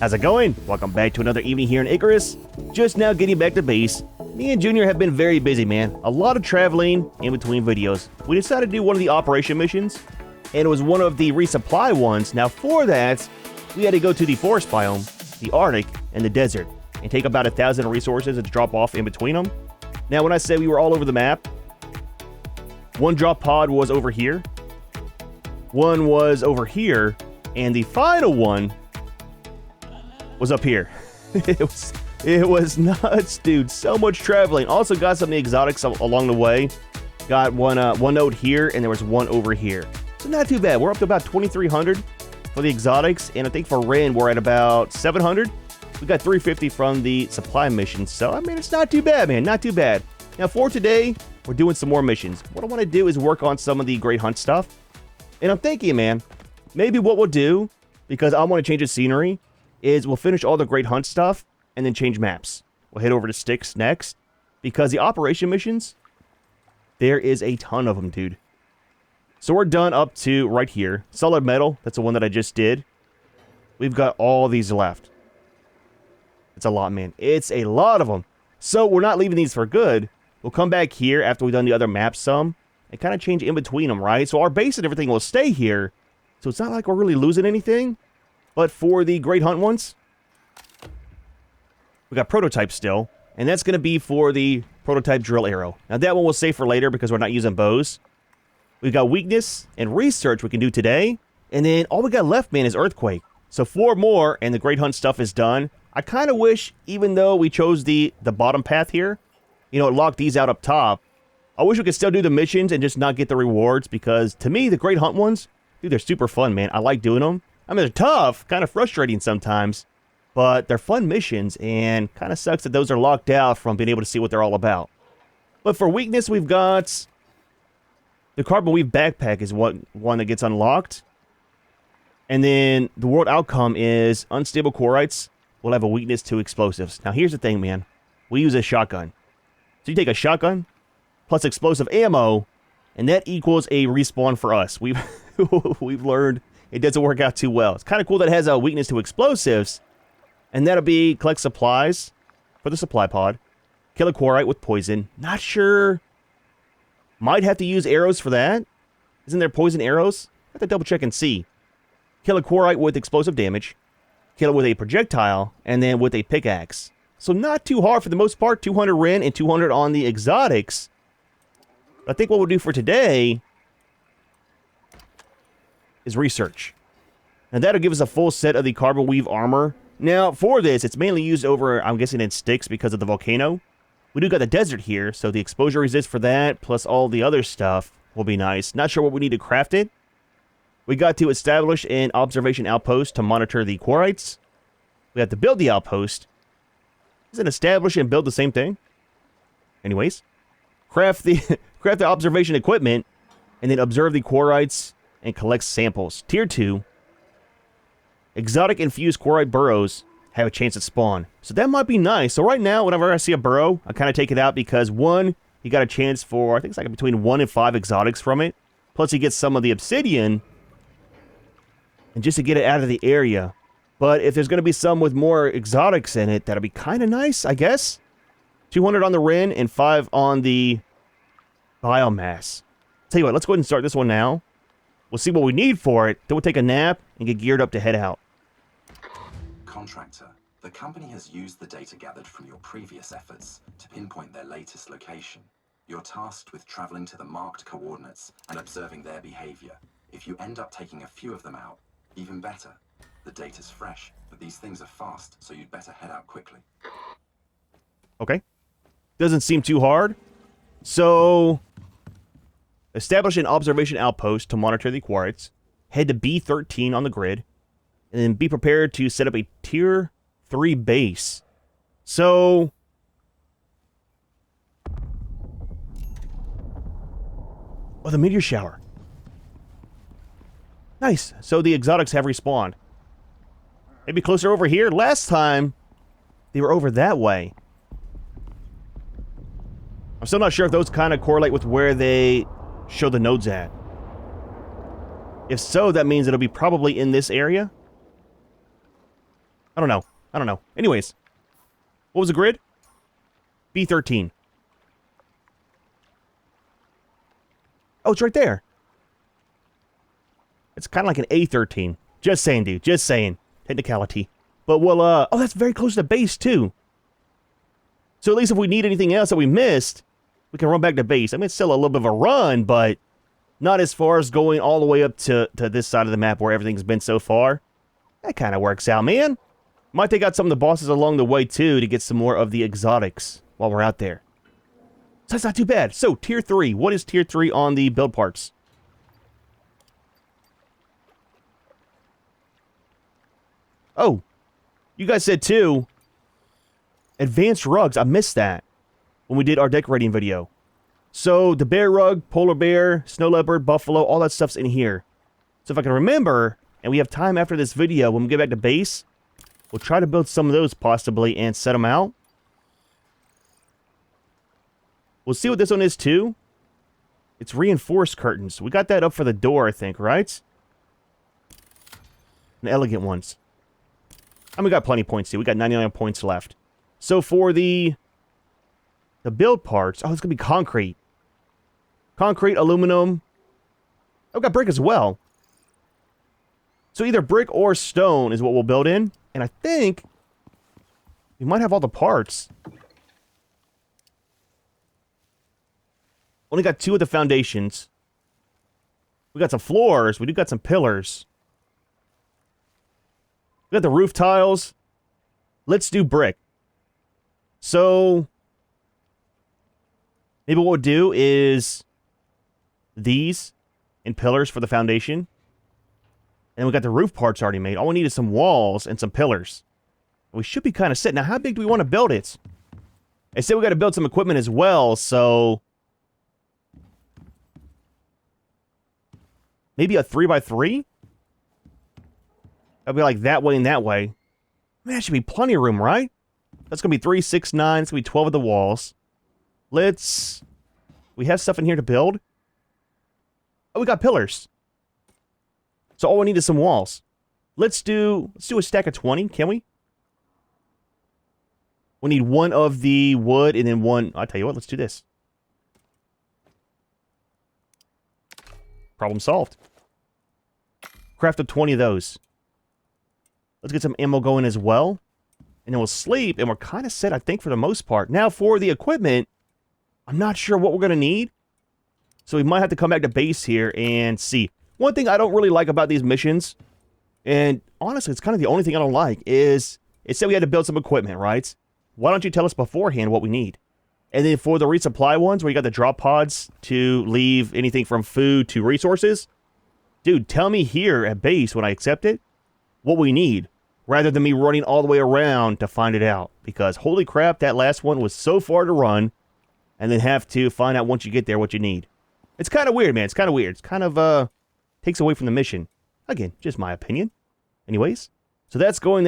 How's it going? Welcome back to another evening here in Icarus. Just now getting back to base. Me and Junior have been very busy, man. A lot of traveling in between videos. We decided to do one of the operation missions, and it was one of the resupply ones. Now for that, we had to go to the forest biome, the Arctic, and the desert, and take about 1,000 resources and drop off in between them. Now when I say we were all over the map, one drop pod was over here, one was over here, and the final one was up here. It was nuts, dude. So much traveling. Also got some of the exotics along the way. Got one node here, and there was one over here. So not too bad. We're up to about 2,300 for the exotics, and I think for Ren we're at about 700. We got 350 from the supply missions. So I mean, it's not too bad, man. Not too bad. Now for today, we're doing some more missions. What I want to do is work on some of the Great Hunt stuff. And I'm thinking, man, maybe what we'll do, because I want to change the scenery, is we'll finish all the Great Hunt stuff and then change maps. We'll head over to Styx next, because the operation missions, there is a ton of them, dude. So we're done up to right here. Solid metal, that's the one that I just did. We've got all these left. It's a lot, man. It's a lot of them. So we're not leaving these for good. We'll come back here after we've done the other maps some and kind of change in between them, right? So our base and everything will stay here. So it's not like we're really losing anything. But for the Great Hunt ones, we got prototype still, and that's going to be for the prototype drill arrow. Now that one we'll save for later because we're not using bows. We've got weakness and research we can do today, and then all we got left, man, is earthquake. So 4 more, and the Great Hunt stuff is done. I kind of wish, even though we chose the bottom path here, you know, it locked these out up top, I wish we could still do the missions and just not get the rewards, because to me, the Great Hunt ones, dude, they're super fun, man. I like doing them. I mean, they're tough, kind of frustrating sometimes, but they're fun missions, and kind of sucks that those are locked out from being able to see what they're all about. But for weakness, we've got the Carbonweave backpack is one that gets unlocked. And then the world outcome is unstable quarrites will have a weakness to explosives. Now, here's the thing, man. We use a shotgun. So you take a shotgun plus explosive ammo, and that equals a respawn for us. We've learned it doesn't work out too well. It's kind of cool that it has a weakness to explosives. And that'll be collect supplies for the supply pod. Kill a quarrite with poison. Not sure. Might have to use arrows for that. Isn't there poison arrows? I have to double check and see. Kill a quarrite with explosive damage. Kill it with a projectile. And then with a pickaxe. So not too hard for the most part. 200 Ren and 200 on the exotics. I think what we'll do for today is research. And that'll give us a full set of the Carbonweave armor. Now, for this, it's mainly used over, I'm guessing, in Styx because of the volcano. We do got the desert here, so the exposure resist for that, plus all the other stuff will be nice. Not sure what we need to craft it. We got to establish an observation outpost to monitor the quarrites. We have to build the outpost. Isn't establish and build the same thing? Anyways, craft the observation equipment, and then observe the quarrites and collect samples. Tier 2. Exotic infused Quarrite Burrows have a chance at spawn. So that might be nice. So right now, whenever I see a burrow, I kind of take it out because, one, you got a chance for, I think it's like between 1 and 5 exotics from it. Plus you get some of the obsidian. And just to get it out of the area. But if there's going to be some with more exotics in it, that'll be kind of nice, I guess. 200 on the Ren and 5 on the biomass. Tell you what, let's go ahead and start this one now. We'll see what we need for it. Then we'll take a nap and get geared up to head out. Contractor, the company has used the data gathered from your previous efforts to pinpoint their latest location. You're tasked with traveling to the marked coordinates and observing their behavior. If you end up taking a few of them out, even better. The data's fresh, but these things are fast, so you'd better head out quickly. Okay. Doesn't seem too hard. So, establish an observation outpost to monitor the quarrites. Head to B13 on the grid. And then be prepared to set up a tier 3 base. So, oh, the meteor shower. Nice. So the exotics have respawned. Maybe closer over here. Last time, they were over that way. I'm still not sure if those kind of correlate with where they show the nodes at. If so, that means it'll be probably in this area. I don't know. I don't know. Anyways. What was the grid? B13. Oh, it's right there. It's kind of like an A13. Just saying, dude. Just saying. Technicality. But we'll, oh, that's very close to the base, too. So at least if we need anything else that we missed, we can run back to base. I mean, it's still a little bit of a run, but not as far as going all the way up to this side of the map where everything's been so far. That kind of works out, man. Might take out some of the bosses along the way, too, to get some more of the exotics while we're out there. So that's not too bad. So, Tier 3. What is Tier 3 on the build parts? Oh. You guys said, too, advanced rugs. I missed that when we did our decorating video. So, the bear rug, polar bear, snow leopard, buffalo, all that stuff's in here. So, if I can remember, and we have time after this video, when we get back to base, we'll try to build some of those possibly and set them out. We'll see what this one is, too. It's reinforced curtains. We got that up for the door, I think, right? And elegant ones. And we got plenty of points, too. We got 99 points left. So for the build parts... Oh, it's going to be concrete. Concrete, aluminum. I've got brick as well. So either brick or stone is what we'll build in. And I think we might have all the parts. Only got 2 of the foundations. We got some floors. We do got some pillars. We got the roof tiles. Let's do brick. So, maybe what we'll do is these and pillars for the foundation. And we got the roof parts already made. All we need is some walls and some pillars. We should be kind of set. Now, how big do we want to build it? I said we got to build some equipment as well, so... maybe a 3x3? That'll be like that way and that way. Man, that should be plenty of room, right? That's going to be 3, 6, 9. It's going to be 12 of the walls. We have stuff in here to build. Oh, we got pillars. So all we need is some walls. Let's do a stack of 20, can we? We need 1 of the wood and then 1... I'll tell you what, let's do this. Problem solved. Craft up 20 of those. Let's get some ammo going as well. And then we'll sleep, and we're kind of set, I think, for the most part. Now, for the equipment, I'm not sure what we're going to need. So we might have to come back to base here and see. One thing I don't really like about these missions, and honestly, it's kind of the only thing I don't like, is it said we had to build some equipment, right? Why don't you tell us beforehand what we need? And then for the resupply ones, where you got the drop pods to leave anything from food to resources, dude, tell me here at base when I accept it what we need, rather than me running all the way around to find it out. Because holy crap, that last one was so far to run, and then have to find out once you get there what you need. It's kind of weird, man. It's kind of weird. It's kind of, takes away from the mission. Again, just my opinion. Anyways, so that's going.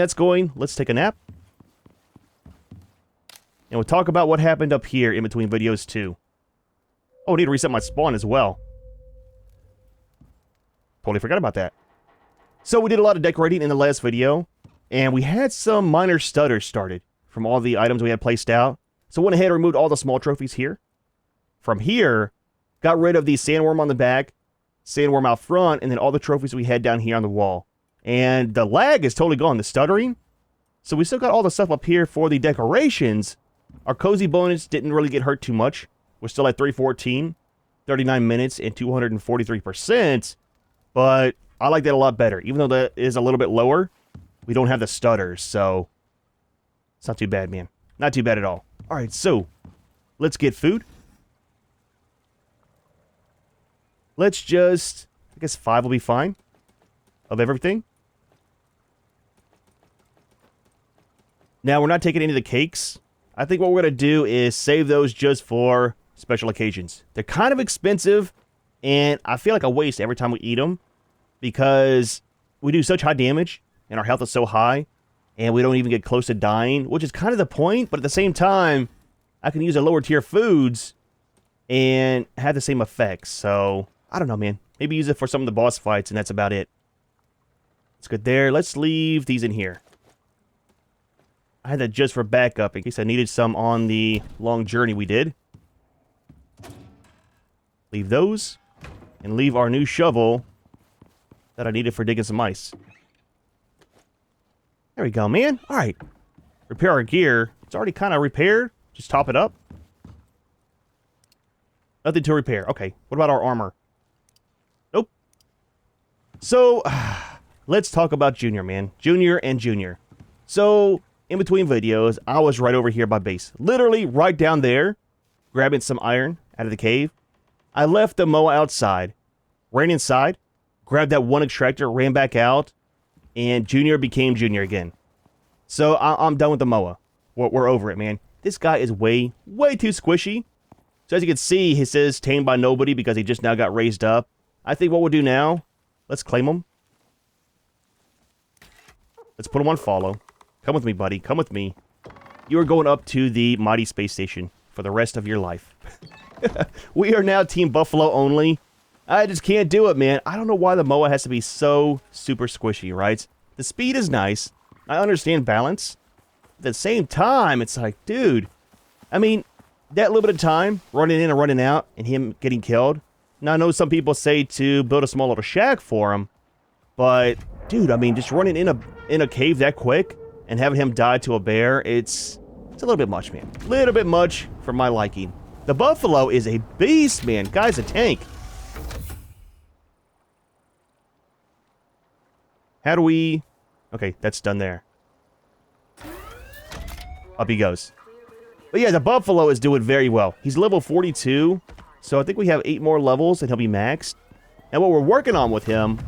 Let's take a nap. And we'll talk about what happened up here in between videos, too. Oh, I need to reset my spawn as well. Totally forgot about that. So we did a lot of decorating in the last video, and we had some minor stutters started from all the items we had placed out. So went ahead and removed all the small trophies here. From here, got rid of the sandworm on the back, sandworm out front, and then all the trophies we had down here on the wall. And the lag is totally gone, the stuttering. So we still got all the stuff up here for the decorations. Our cozy bonus didn't really get hurt too much. We're still at 314, 39 minutes, and 243%. But I like that a lot better. Even though that is a little bit lower, we don't have the stutters, so it's not too bad, man. Not too bad at all. All right, so let's get food. Let's just, I guess 5 will be fine of everything. Now, we're not taking any of the cakes. I think what we're going to do is save those just for special occasions. They're kind of expensive, and I feel like a waste every time we eat them because we do such high damage, and our health is so high, and we don't even get close to dying, which is kind of the point, but at the same time, I can use the lower tier foods and have the same effects. So, I don't know, man. Maybe use it for some of the boss fights, and that's about it. It's good there. Let's leave these in here. I had that just for backup in case I needed some on the long journey we did. Leave those. And leave our new shovel that I needed for digging some ice. There we go, man. All right. Repair our gear. It's already kind of repaired. Just top it up. Nothing to repair. Okay. What about our armor? Nope. So, let's talk about Junior, man. Junior and Junior. So, in between videos, I was right over here by base. Literally right down there, grabbing some iron out of the cave. I left the MOA outside, ran inside, grabbed that one extractor, ran back out, and Junior became Junior again. So I'm done with the MOA. We're over it, man. This guy is way too squishy. So as you can see, he says tamed by nobody because he just now got raised up. I think what we'll do now, let's claim him. Let's put him on follow. Come with me, buddy. Come with me. You are going up to the mighty space station for the rest of your life. We are now Team Buffalo only. I just can't do it, man. I don't know why the MOA has to be so super squishy, right? The speed is nice. I understand balance. At the same time, it's like, dude. I mean, that little bit of time, running in and running out, and him getting killed. Now, I know some people say to build a small little shack for him. But, dude, I mean, just running in a cave that quick and having him die to a bear, it's a little bit much, man. A little bit much for my liking. The Buffalo is a beast, man. Guy's a tank. How do we... Okay, that's done there. Up he goes. But yeah, the Buffalo is doing very well. He's level 42, so I think we have 8 more levels and he'll be maxed. And what we're working on with him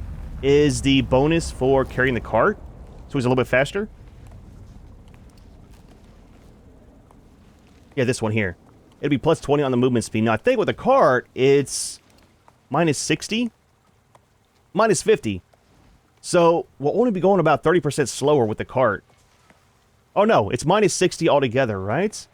is the bonus for carrying the cart, so he's a little bit faster. Yeah, this one here. It'll be plus 20 on the movement speed. Now, I think with the cart, it's minus 60, minus 50. So, we'll only be going about 30% slower with the cart. Oh, no. It's minus 60 altogether, right?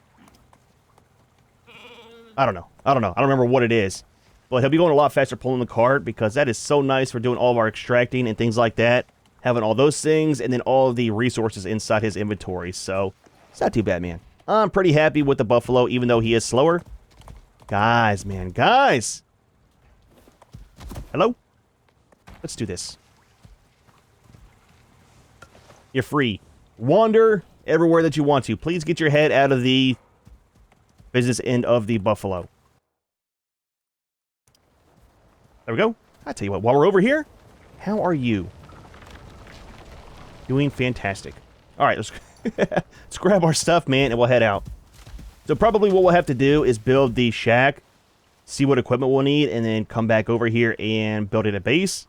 I don't know. I don't remember what it is. But he'll be going a lot faster pulling the cart because that is so nice for doing all of our extracting and things like that. Having all those things and then all of the resources inside his inventory. So, it's not too bad, man. I'm pretty happy with the Buffalo, even though he is slower. Guys, man. Guys! Hello? Let's do this. You're free. Wander everywhere that you want to. Please get your head out of the business end of the Buffalo. There we go. I tell you what, while we're over here, how are you? Doing fantastic. All right, let's grab our stuff, man, and we'll head out. So probably what we'll have to do is build the shack, see what equipment we'll need, and then come back over here and build it at base.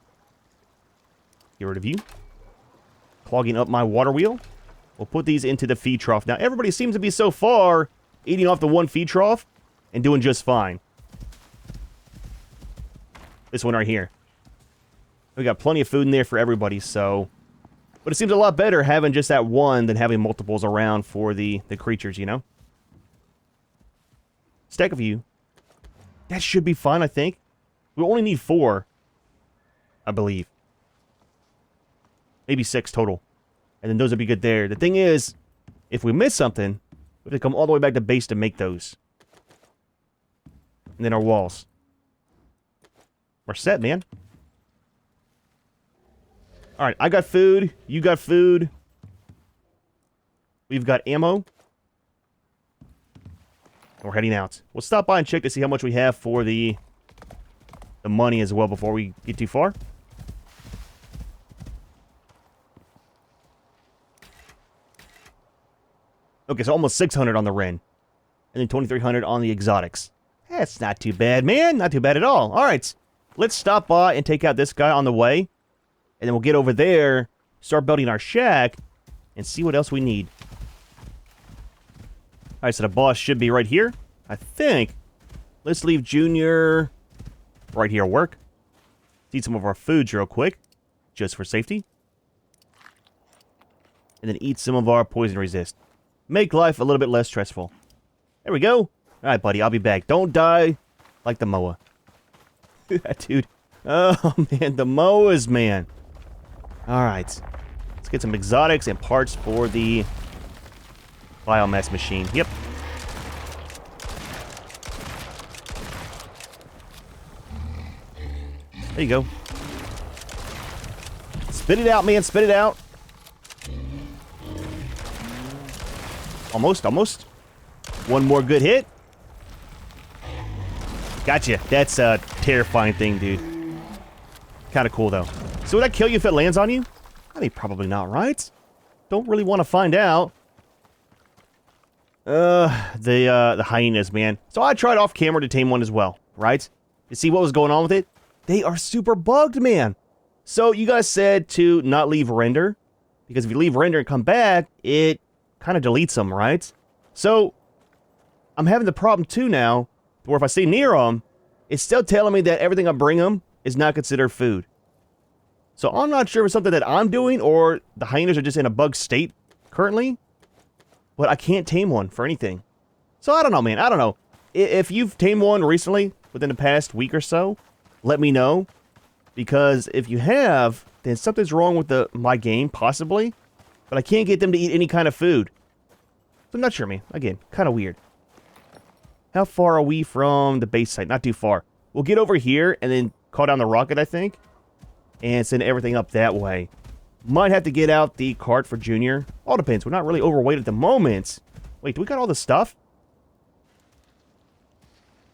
Get rid of you. Clogging up my water wheel. We'll put these into the feed trough. Now, everybody seems to be so far eating off the one feed trough and doing just fine. This one right here. We got plenty of food in there for everybody, so... But it seems a lot better having just that one than having multiples around for the creatures, you know? Stack of you. That should be fine, I think. We only need 4, I believe. Maybe 6 total. And then those would be good there. The thing is, if we miss something, we have to come all the way back to base to make those. And then our walls. We're set, man. Alright, I got food. You got food. We've got ammo. And we're heading out. We'll stop by and check to see how much we have for the money as well before we get too far. Okay, so almost 600 on the Ren. And then 2,300 on the exotics. That's not too bad, man. Not too bad at all. Alright, let's stop by and take out this guy on the way. And then we'll get over there, start building our shack, and see what else we need. Alright, so the boss should be right here, I think. Let's leave Junior right here at work. Eat some of our foods real quick, just for safety. And then eat some of our poison resist. Make life a little bit less stressful. There we go. Alright, buddy, I'll be back. Don't die like the MOA. Dude. Oh, man, the MOAs, man. Alright. Let's get some exotics and parts for the Biomass machine. Yep. There you go. Spit it out, man. Spit it out. Almost, almost. One more good hit. Gotcha. That's a terrifying thing, dude. Kind of cool, though. So would that kill you if it lands on you? I mean, probably not, right? Don't really want to find out. The hyenas, man. So I tried off camera to tame one as well, right? You see what was going on with it? They are super bugged, man. So you guys said to not leave render, because if you leave render and come back, it kind of deletes them, right? So I'm having the problem too now, where if I stay near them, it's still telling me that everything I bring them is not considered food. So I'm not sure if it's something that I'm doing or the hyenas are just in a bug state currently, but I can't tame one for anything. So I don't know, man. I don't know. If you've tamed one recently, within the past week or so, let me know. Because if you have, then something's wrong with my game, possibly. But I can't get them to eat any kind of food. So I'm not sure, man. Again, kind of weird. How far are we from the base site? Not too far. We'll get over here and then call down the rocket, I think. And send everything up that way. Might have to get out the cart for Junior. All depends. We're not really overweight at the moment. Wait, do we got all the stuff?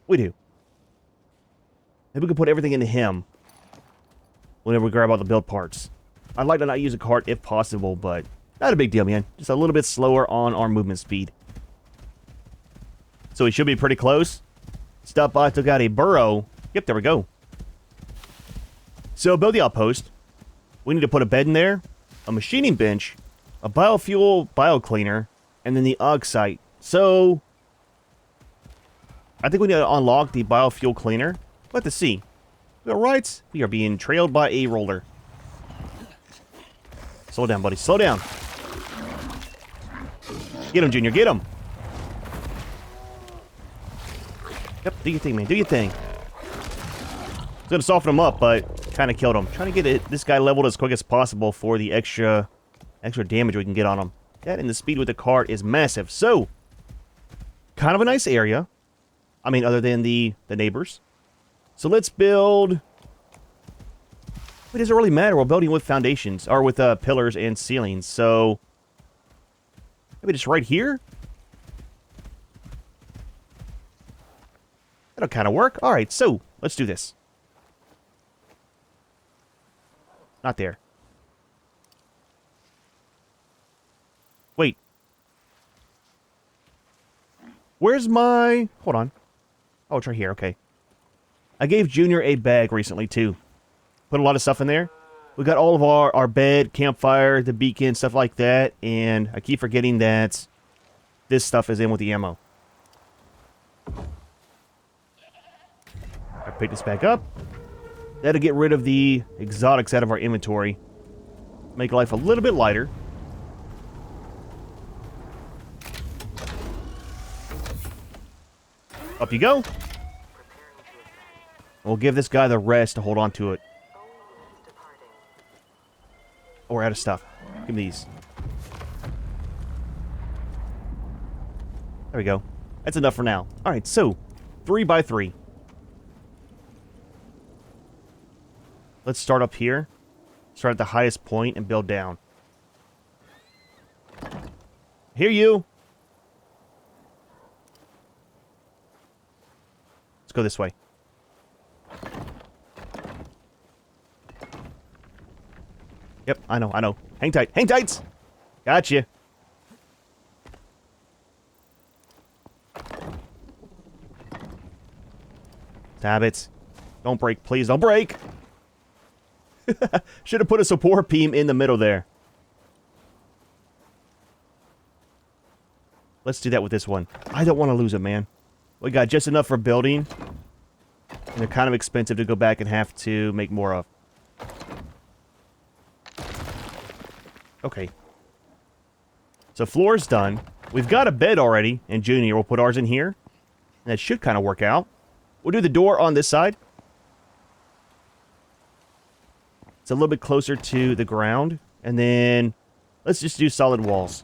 We do. Maybe we can put everything into him whenever we grab all the build parts. I'd like to not use a cart if possible, but not a big deal, man. Just a little bit slower on our movement speed. So we should be pretty close. Stop by, took out a burrow. Yep, there we go. So build the outpost. We need to put a bed in there, a machining bench, a biofuel biocleaner, and then the UG site. So I think we need to unlock the biofuel cleaner. Let us see. We are right. We are being trailed by a roller. Slow down, buddy. Slow down. Get him, Junior. Get him. Yep, do your thing, man. Do your thing. It's going to soften him up, but kind of killed him. Trying to get this guy leveled as quick as possible for the extra damage we can get on him. That and the speed with the cart is massive. So, kind of a nice area. I mean, other than the neighbors. So let's build... It doesn't really matter. We're building with foundations, or with pillars and ceilings. So, maybe just right here? That'll kind of work. Alright, so, let's do this. Not there. Wait. Where's my... Hold on. Oh, it's right here. Okay. I gave Junior a bag recently, too. Put a lot of stuff in there. We got all of our bed, campfire, the beacon, stuff like that. And I keep forgetting that this stuff is in with the ammo. I pick this back up. That'll get rid of the exotics out of our inventory. Make life a little bit lighter. Up you go. We'll give this guy the rest to hold on to it. Oh, we're out of stuff. Give me these. There we go. That's enough for now. Alright, so 3 by 3. Let's start up here. Start at the highest point and build down. Hear you. Let's go this way. Yep, I know, I know. Hang tight. Hang tight! Gotcha. Stab it. Don't break, please. Don't break! Should have put a support beam in the middle there. Let's do that with this one. I don't want to lose it, man. We got just enough for building. And they're kind of expensive to go back and have to make more of. Okay. So floor's done. We've got a bed already. And Junior will put ours in here. And that should kind of work out. We'll do the door on this side. It's a little bit closer to the ground. And then let's just do solid walls.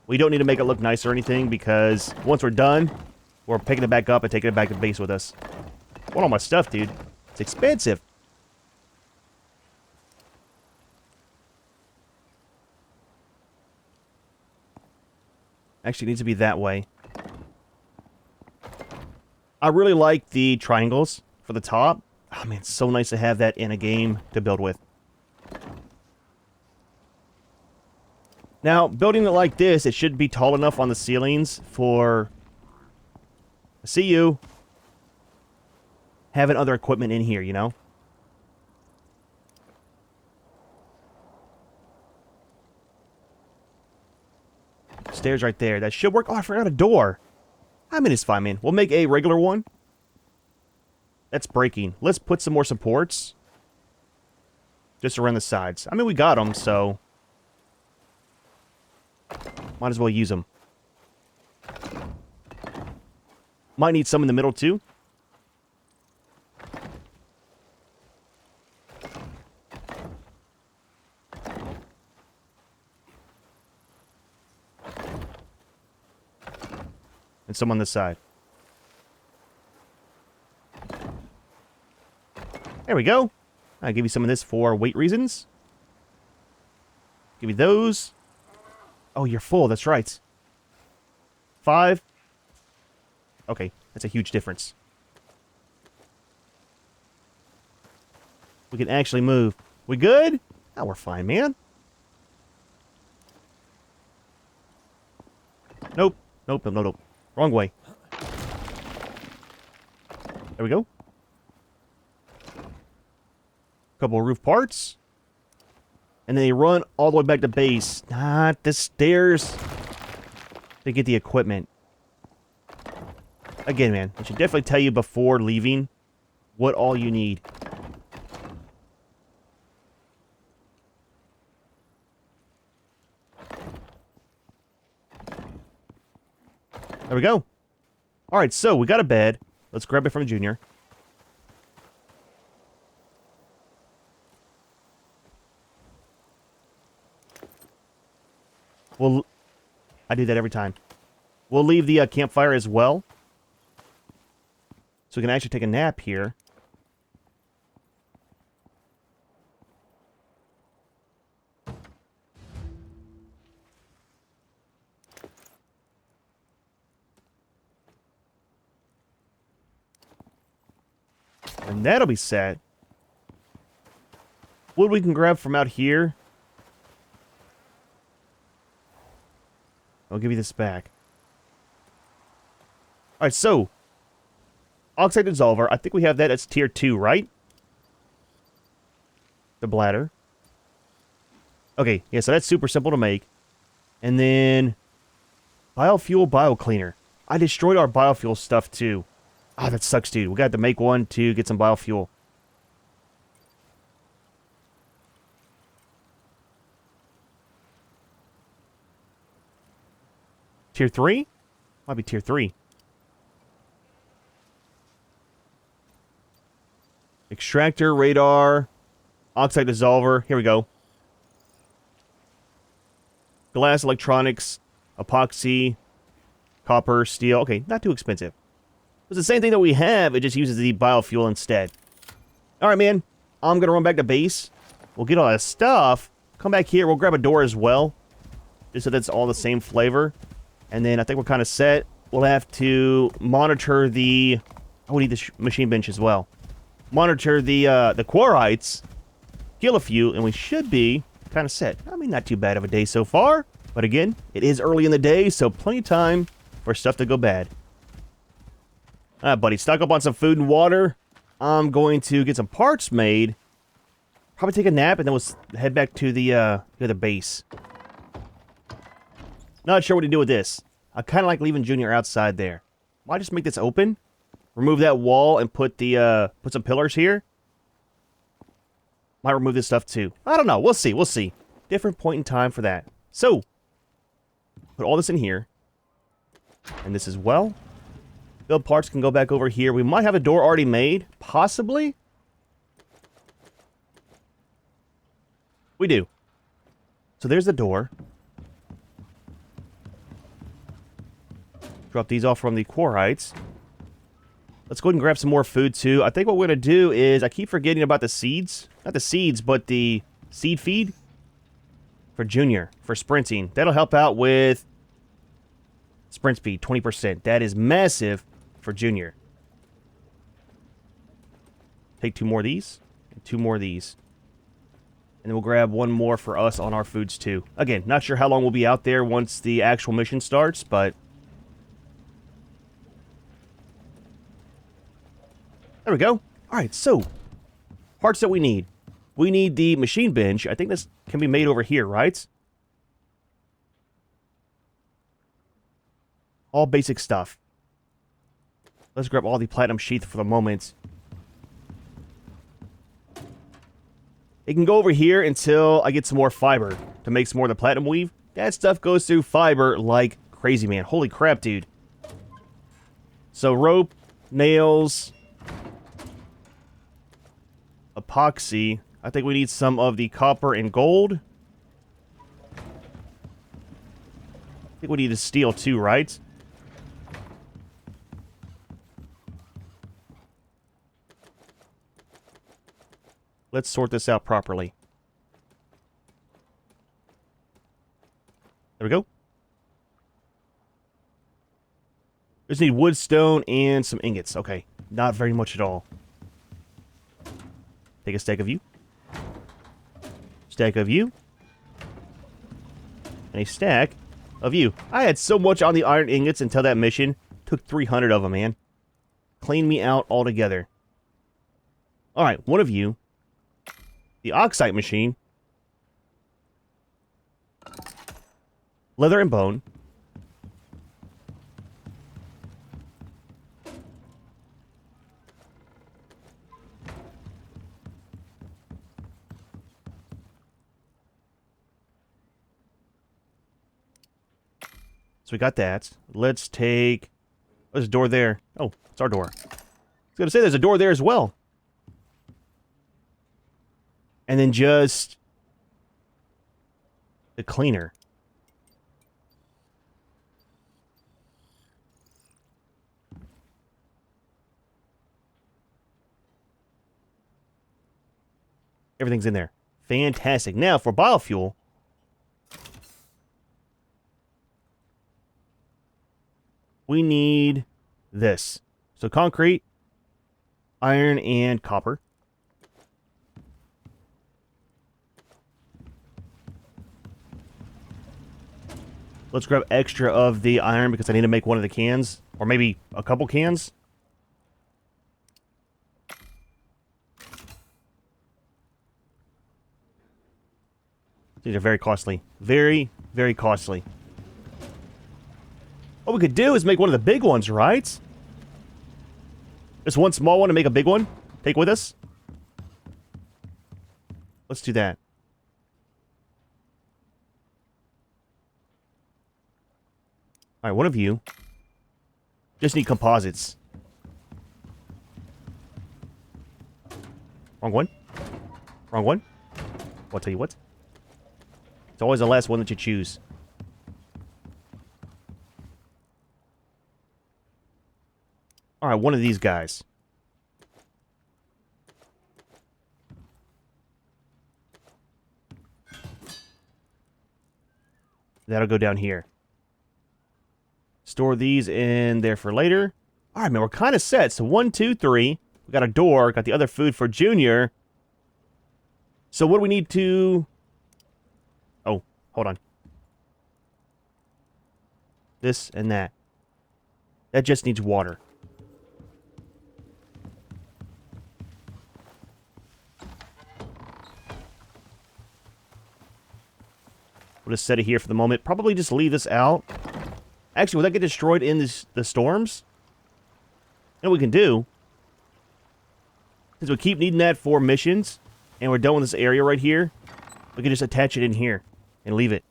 We don't need to make it look nice or anything because once we're done, we're picking it back up and taking it back to base with us. I want all my stuff, dude. It's expensive. Actually, it needs to be that way. I really like the triangles for the top. Oh, man, it's so nice to have that in a game to build with. Now, building it like this, it should be tall enough on the ceilings for... I see you. Having other equipment in here, you know? Stairs right there. That should work. Oh, I forgot a door. I mean, it's fine, man. We'll make a regular one. That's breaking. Let's put some more supports. Just around the sides. I mean, we got them, so... might as well use them. Might need some in the middle, too. And some on this side. There we go. I'll give you some of this for weight reasons. Give you those. Oh, you're full. That's right. 5. Okay, that's a huge difference. We can actually move. We good? Oh, we're fine, man. Nope. Nope, nope, nope, nope. Wrong way. There we go. Couple of roof parts. And then they run all the way back to base. Not the stairs. To get the equipment. Again, man, I should definitely tell you before leaving what all you need. There we go. Alright, so we got a bed. Let's grab it from Junior. I do that every time. We'll leave the campfire as well. So we can actually take a nap here. And that'll be set. Wood we can grab from out here. I'll give you this back. Alright, so. Oxide Dissolver. I think we have that as tier 2, right? The bladder. Okay, yeah, so that's super simple to make. And then... Biofuel Biocleaner. I destroyed our biofuel stuff, too. Ah, that sucks, dude. We got to make one to get some biofuel. Tier 3? Might be tier 3. Extractor, radar, oxide dissolver. Here we go. Glass, electronics, epoxy, copper, steel. Okay, not too expensive. It's the same thing that we have. It just uses the biofuel instead. Alright, man. I'm going to run back to base. We'll get all that stuff. Come back here. We'll grab a door as well. Just so that's all the same flavor. And then I think we're kind of set. We'll have to monitor the... Oh, we need the machine bench as well. Monitor the Quarrites. Kill a few, and we should be kind of set. I mean, not too bad of a day so far. But again, it is early in the day, so plenty of time for stuff to go bad. Alright, buddy. Stock up on some food and water. I'm going to get some parts made. Probably take a nap, and then we'll head back to the base. Not sure what to do with this. I kind of like leaving Junior outside there. Why just make this open? Remove that wall and put some pillars here. Might remove this stuff too. I don't know. We'll see. We'll see. Different point in time for that. So, put all this in here. And this as well. Build parts can go back over here. We might have a door already made. Possibly. We do. So there's the door. Drop these off from the Quarrites. Let's go ahead and grab some more food, too. I think what we're going to do is... I keep forgetting about the seeds. Not the seeds, but the seed feed. For Junior. For sprinting. That'll help out with... sprint speed, 20%. That is massive for Junior. Take 2 more of these. And 2 more of these. And then we'll grab 1 more for us on our foods, too. Again, not sure how long we'll be out there once the actual mission starts, but... there we go. Alright, so, parts that we need. We need the machine bench. I think this can be made over here, right? All basic stuff. Let's grab all the platinum sheath for the moment. It can go over here until I get some more fiber to make some more of the platinum weave. That stuff goes through fiber like crazy, man. Holy crap, dude. So, rope, nails... epoxy. I think we need some of the copper and gold. I think we need the steel too, right? Let's sort this out properly. There we go. Just need wood, stone, and some ingots. Okay, not very much at all. Take a stack of you. Stack of you. And a stack of you. I had so much on the iron ingots until that mission. Took 300 of them, man. Cleaned me out altogether. Alright, one of you. The oxide machine. Leather and bone. So we got that. Let's take... there's a door there. Oh, it's our door. I was going to say there's a door there as well. And then just... the cleaner. Everything's in there. Fantastic. Now, for biofuel... we need this. So concrete, iron, and copper. Let's grab extra of the iron because I need to make one of the cans. Or maybe a couple cans. These are very costly. Very, very costly. What we could do is make one of the big ones, right? Just one small one to make a big one. Take with us. Let's do that. Alright, one of you. Just need composites. Wrong one. Wrong one. I'll tell you what. It's always the last one that you choose. Alright, one of these guys. That'll go down here. Store these in there for later. Alright, man, we're kind of set. So 1, 2, 3. We got a door. Got the other food for Junior. So what do we need to... oh, hold on. This and that. That just needs water. We'll just set it here for the moment. Probably just leave this out. Actually, will that get destroyed in the storms? You know what we can do? Since we keep needing that for missions, and we're done with this area right here, we can just attach it in here and leave it.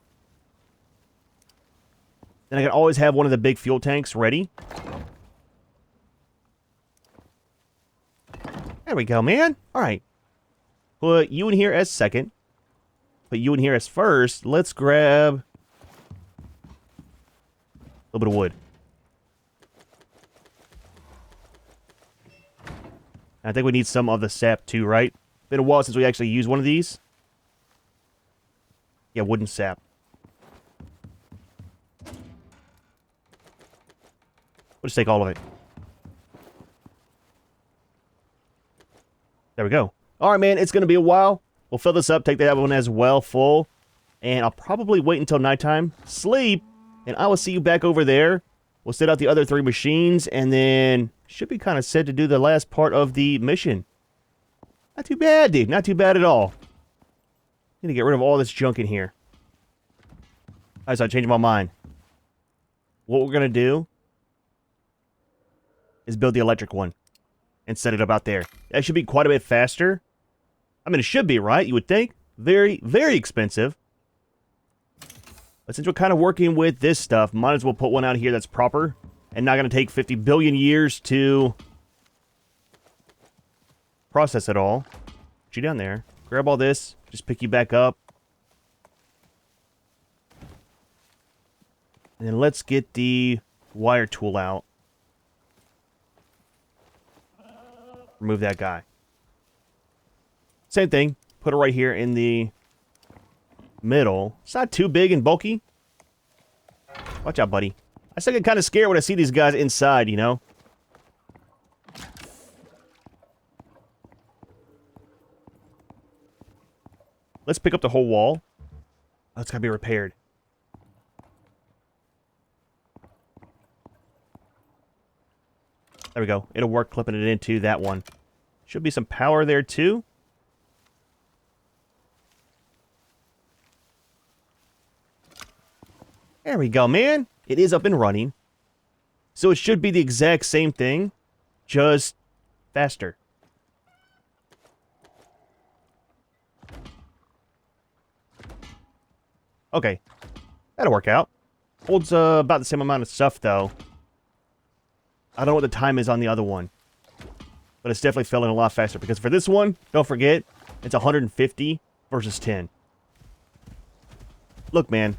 Then I can always have one of the big fuel tanks ready. There we go, man. Alright. Put you in here as second. Put you in here as first. Let's grab a little bit of wood. I think we need some of the sap too, right? Been a while since we actually used one of these. Yeah, wooden sap. We'll just take all of it. There we go. Alright, man, it's going to be a while. We'll fill this up, take that one as well, full. And I'll probably wait until nighttime, sleep, and I will see you back over there. We'll set out the other 3 machines, and then should be kind of set to do the last part of the mission. Not too bad, dude. Not too bad at all. Need to get rid of all this junk in here. Alright, so I changed my mind. What we're going to do is build the electric one and set it up out there. That should be quite a bit faster. I mean, it should be, right? You would think. Very, very expensive. But since we're kind of working with this stuff, might as well put one out here that's proper and not going to take 50 billion years to process it all. Put you down there. Grab all this. Just pick you back up. And then let's get the wire tool out. Remove that guy. Same thing. Put it right here in the middle. It's not too big and bulky. Watch out, buddy. I still get kind of scared when I see these guys inside, you know? Let's pick up the whole wall. Oh, it's gotta be repaired. There we go. It'll work clipping it into that one. Should be some power there too. There we go, man. It is up and running. So it should be the exact same thing, just faster. Okay. That'll work out. Holds about the same amount of stuff, though. I don't know what the time is on the other one. But it's definitely filling a lot faster. Because for this one, don't forget, it's 150 versus 10. Look, man.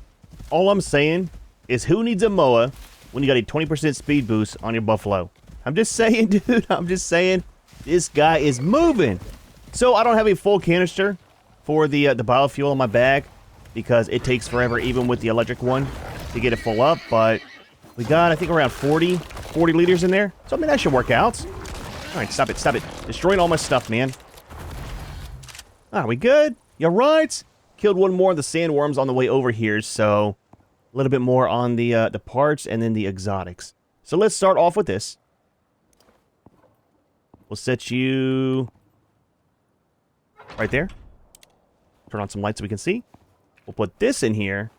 All I'm saying is who needs a mower when you got a 20% speed boost on your Buffalo? I'm just saying, dude. I'm just saying. This guy is moving. So I don't have a full canister for the biofuel in my bag. Because it takes forever, even with the electric one, to get it full up. But we got, I think, around 40 liters in there. So, I mean, that should work out. Alright, stop it, stop it. Destroying all my stuff, man. Are we good? You alright? Killed one more of the sandworms on the way over here, so a little bit more on the parts and then the exotics. So let's start off with this. We'll set you right there. Turn on some lights so we can see. We'll put this in here.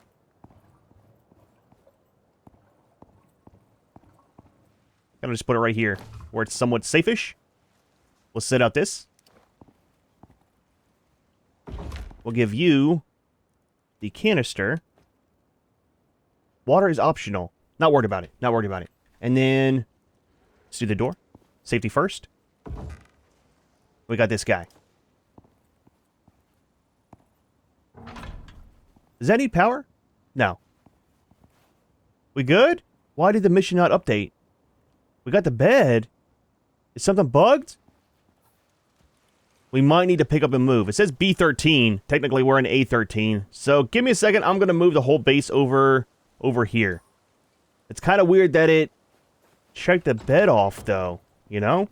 Gonna just put it right here where it's somewhat safe-ish. We'll set out this. We'll give you the canister. Water is optional. Not worried about it. Not worried about it. And then let's do the door. Safety first. We got this guy. Does that need power? No. We good? Why did the mission not update? We got the bed. Is something bugged? We might need to pick up and move. It says B13. Technically, we're in A13. So, give me a second. I'm going to move the whole base over here. It's kind of weird that it checked the bed off, though. You know?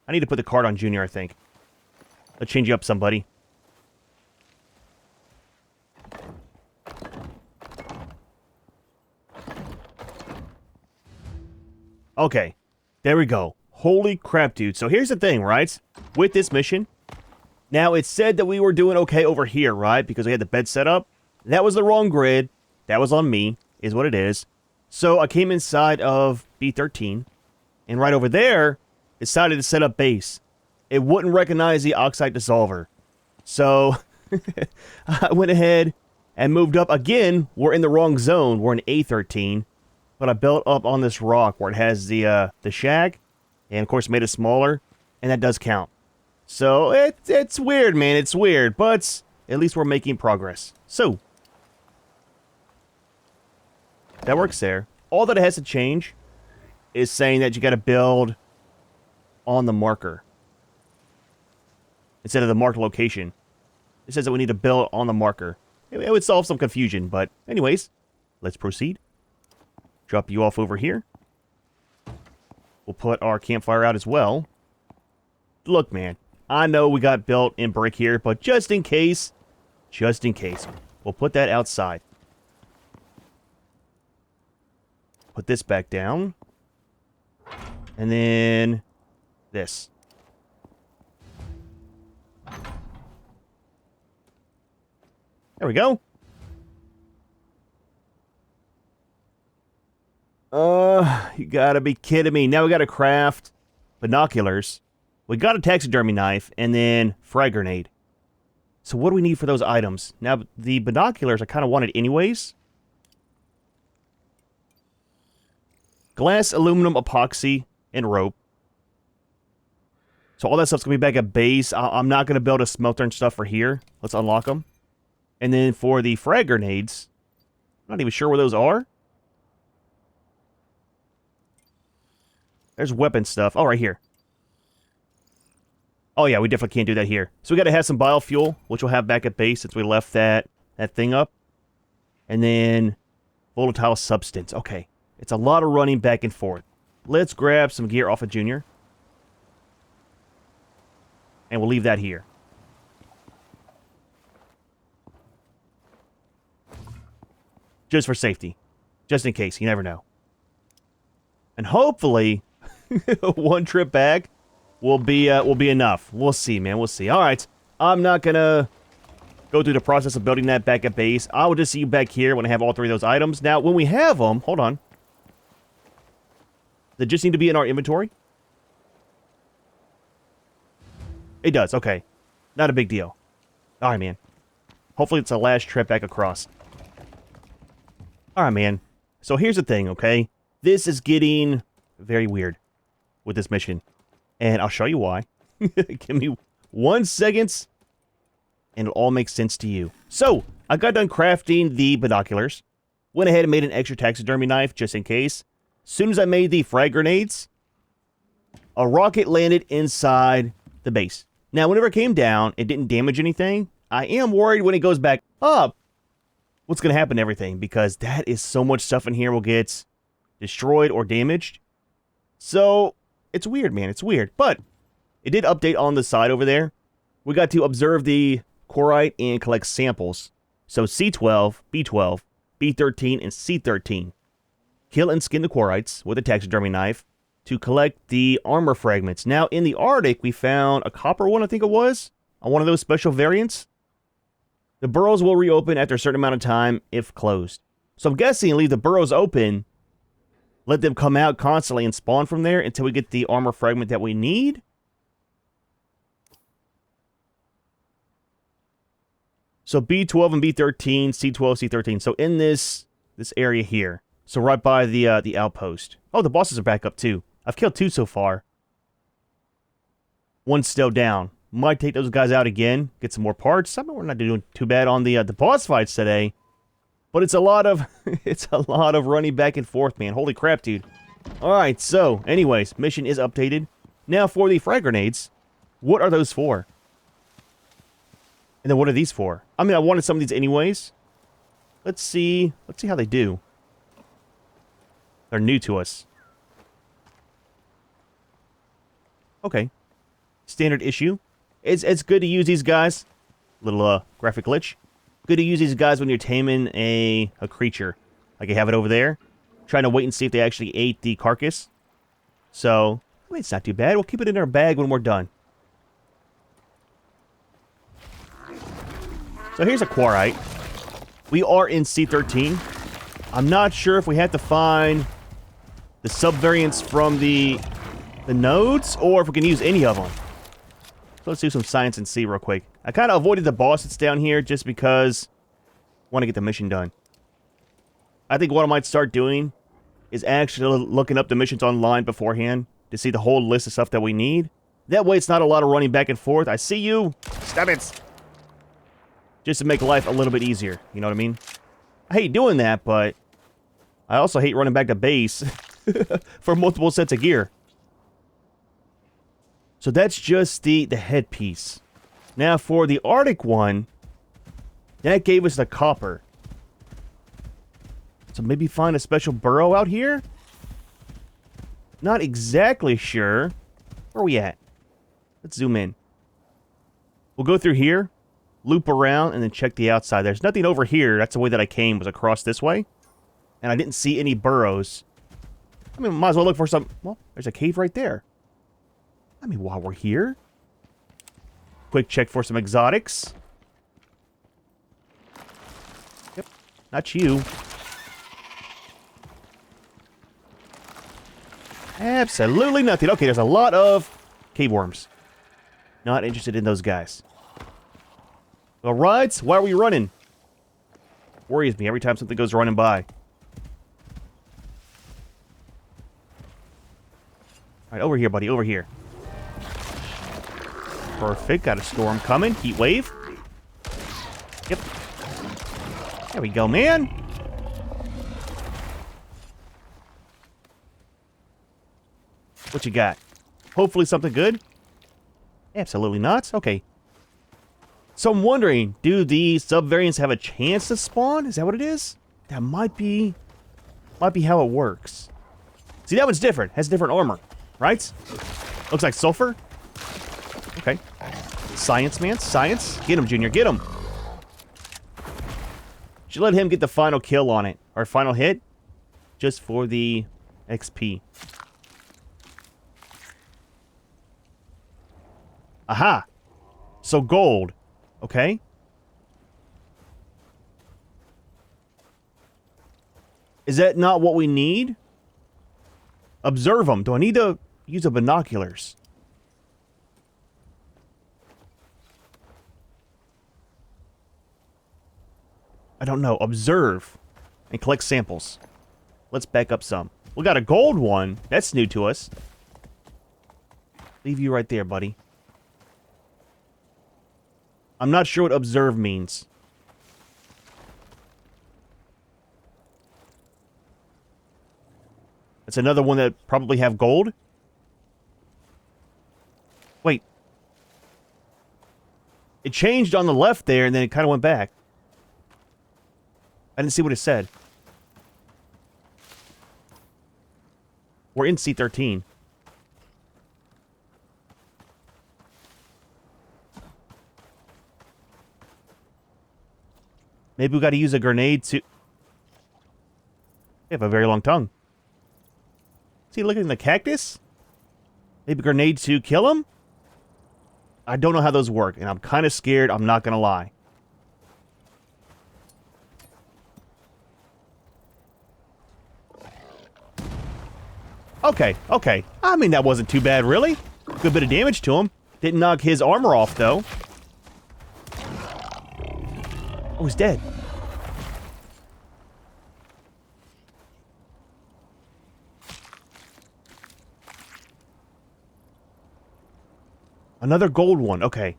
I need to put the card on Junior, I think. Let's change you up, somebody. Okay, there we go. Holy crap, dude. So here's the thing, right? With this mission, now it said that we were doing okay over here, right? Because we had the bed set up. That was the wrong grid. That was on me, is what it is. So I came inside of B13, and right over there, decided to set up base. It wouldn't recognize the oxide dissolver. So I went ahead and moved up again. We're in the wrong zone. We're in A13. But I built up on this rock where it has the shag, and of course made it smaller, and that does count. So it's weird, man. It's weird, but at least we're making progress. So that works there. All that it has to change is saying that you got to build on the marker. instead of the marked location. It says that we need to build on the marker. It would solve some confusion, but anyways, let's proceed. Drop you off over here. We'll put our campfire out as well. Look, man, I know we got built in brick here, but just in case, we'll put that outside. Put this back down. And then this. There we go. You gotta be kidding me. Now we gotta craft binoculars. We got a taxidermy knife and then frag grenade. So what do we need for those items? Now, the binoculars I kind of wanted anyways. Glass, aluminum, epoxy, and rope. So all that stuff's going to be back at base. I'm not going to build a smelter and stuff for here. Let's unlock them. And then for the frag grenades, I'm not even sure where those are. There's weapon stuff. Oh, right here. Oh, yeah, we definitely can't do that here. So we got to have some biofuel, which we'll have back at base since we left that thing up. And then volatile substance. Okay. It's a lot of running back and forth. Let's grab some gear off of Junior. And we'll leave that here. Just for safety. Just in case. You never know. And hopefully, one trip back will be enough. We'll see, man. We'll see. All right. I'm not going to go through the process of building that back at base. I will just see you back here when I have all three of those items. Now, when we have them... Hold on. They just need to be in our inventory? It does, okay. Not a big deal. Alright, man. Hopefully it's the last trip back across. Alright, man. So here's the thing, okay? This is getting very weird with this mission. And I'll show you why. Give me 1 second, and it'll all make sense to you. So, I got done crafting the binoculars. Went ahead and made an extra taxidermy knife, just in case. As soon as I made the frag grenades, a rocket landed inside the base. Now, whenever it came down, it didn't damage anything. I am worried when it goes back up, what's going to happen to everything, because that is so much stuff in here will get destroyed or damaged. So, it's weird, man. It's weird. But it did update on the side over there. We got to observe the quarrite and collect samples. So, C12, B12, B13, and C13. Kill and skin the quarrites with a taxidermy knife to collect the armor fragments. Now, in the Arctic, we found a copper one, I think it was, on one of those special variants. The burrows will reopen after a certain amount of time if closed. So I'm guessing leave the burrows open, let them come out constantly and spawn from there until we get the armor fragment that we need. So B12 and B13, C12, C13. So in this area here. So right by the outpost. Oh, the bosses are back up too. I've killed 2 so far. One's still down. Might take those guys out again. Get some more parts. I mean, we're not doing too bad on the boss fights today. But it's a lot of running back and forth, man. Holy crap, dude. Alright, so, anyways, mission is updated. Now for the frag grenades. What are those for? And then what are these for? I mean, I wanted some of these anyways. Let's see how they do. They're new to us. Okay. Standard issue. It's good to use these guys. Little graphic glitch. Good to use these guys when you're taming a creature. Like I have it over there. Trying to wait and see if they actually ate the carcass. So, I mean, it's not too bad. We'll keep it in our bag when we're done. So here's a quarrite. We are in C13. I'm not sure if we have to find the subvariants from the nodes, or if we can use any of them. So let's do some science and see real quick. I kind of avoided the boss that's down here just because I want to get the mission done. I think what I might start doing is actually looking up the missions online beforehand to see the whole list of stuff that we need. That way it's not a lot of running back and forth. I see you. Stop it. Just to make life a little bit easier. You know what I mean? I hate doing that, but I also hate running back to base for multiple sets of gear. So that's just the headpiece. Now for the Arctic one, that gave us the copper. So maybe find a special burrow out here? Not exactly sure. Where are we at? Let's zoom in. We'll go through here, loop around, and then check the outside. There's nothing over here. That's the way that I came, was across this way. And I didn't see any burrows. I mean, might as well look for some... Well, there's a cave right there. I mean, while we're here... Quick check for some exotics. Yep, not you. Absolutely nothing. Okay, there's a lot of cave worms. Not interested in those guys. All right, why are we running? Worries me every time something goes running by. All right, over here, buddy, over here. Perfect, got a storm coming. Heat wave. Yep. There we go, man. What you got? Hopefully something good? Absolutely not. Okay. So I'm wondering, do the sub-variants have a chance to spawn? Is that what it is? That might be how it works. See, that one's different. Has different armor, right? Looks like sulfur. Okay. Science, man. Science. Get him, Junior. Get him. Should let him get the final kill on it. Our final hit. Just for the XP. Aha. So gold. Okay. Is that not what we need? Observe them. Do I need to use the binoculars? I don't know. Observe and collect samples. Let's back up some. We got a gold one. That's new to us. Leave you right there, buddy. I'm not sure what observe means. It's another one that probably have gold. Wait. It changed on the left there, and then it kind of went back. I didn't see what it said. We're in C13. Maybe we got to use a grenade to... They have a very long tongue. Is he looking at the cactus? Maybe a grenade to kill him? I don't know how those work, and I'm kind of scared. I'm not going to lie. Okay, okay. I mean, that wasn't too bad, really. Good bit of damage to him. Didn't knock his armor off, though. Oh, he's dead. Another gold one. Okay.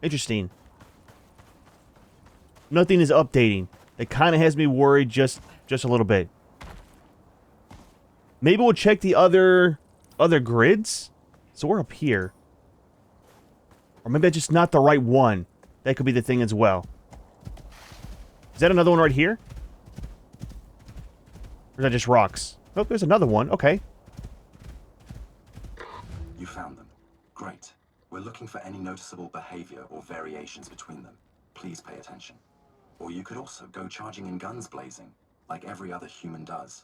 Interesting. Nothing is updating. It kind of has me worried just a little bit. Maybe we'll check the other grids. So we're up here. Or maybe that's just not the right one. That could be the thing as well. Is that another one right here? Or is that just rocks? Oh, there's another one. Okay. You found them. Great. We're looking for any noticeable behavior or variations between them. Please pay attention. Or you could also go charging in guns blazing, like every other human does.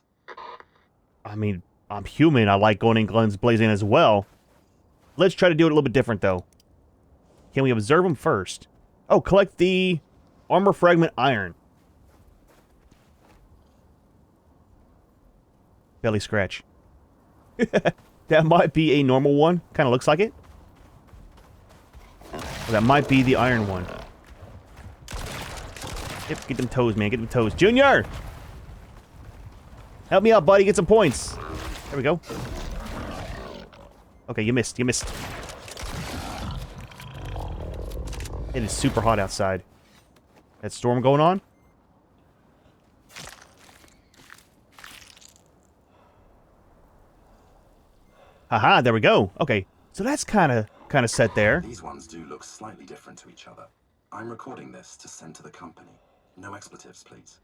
I mean, I'm human. I like going in guns blazing as well. Let's try to do it a little bit different, though. Can we observe them first? Oh, collect the armor fragment iron. Belly scratch. That might be a normal one. Kind of looks like it. Or that might be the iron one. Yep, get them toes, man. Get them toes. Junior! Help me out, buddy. Get some points. There we go. Okay, you missed. You missed. It is super hot outside. That storm going on? Haha, there we go. Okay, so that's kind of kind of set there. These ones do look slightly different to each other. I'm recording this to send to the company. No expletives, please.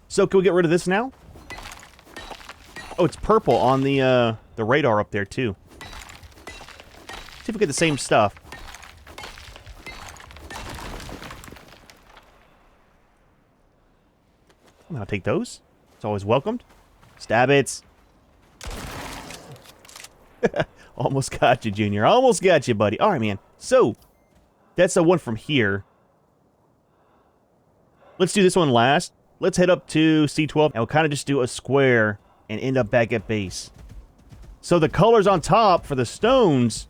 So can we get rid of this now? Oh, it's purple on the radar up there too. See if we get the same stuff. I'll take those. It's always welcomed. Stab it. Almost got you, Junior. Almost got you, buddy. All right, man. So, that's the one from here. Let's do this one last. Let's head up to C12, and we'll kind of just do a square and end up back at base. So the colors on top for the stones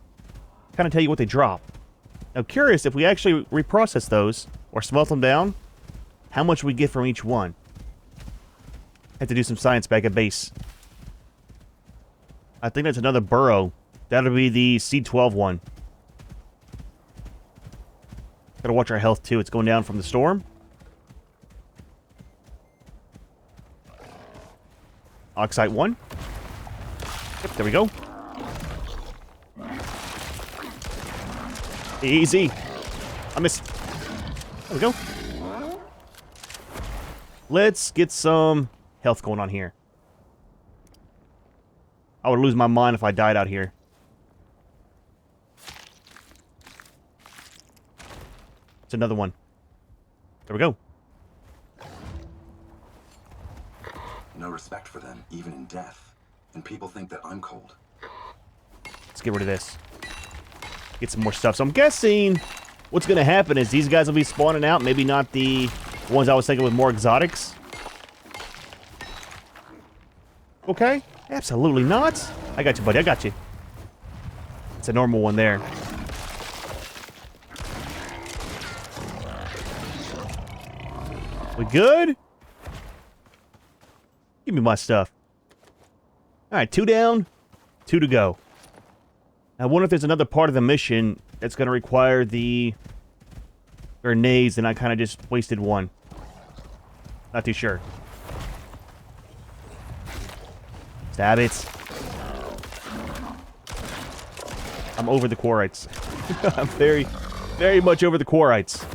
kind of tell you what they drop. Now, curious, if we actually reprocess those or smelt them down, how much we get from each one. Have to do some science back at base. I think that's another burrow. That'll be the C12 one. Gotta watch our health too. It's going down from the storm. Oxide 1. Yep, there we go. Easy. I missed. There we go. Let's get some health going on here. I would lose my mind if I died out here. It's another one. There we go. No respect for them, even in death. And people think that I'm cold. Let's get rid of this. Get some more stuff. So I'm guessing what's going to happen is these guys will be spawning out. Maybe not the ones I was thinking with more exotics. Okay. Absolutely not. I got you, buddy. I got you. It's a normal one there. We good? Give me my stuff. Alright, 2 down, 2 to go. I wonder if there's another part of the mission that's going to require the grenades, and I kind of just wasted one. Not too sure. Stab it. I'm over the Quarrites. I'm very, very much over the Quarrites.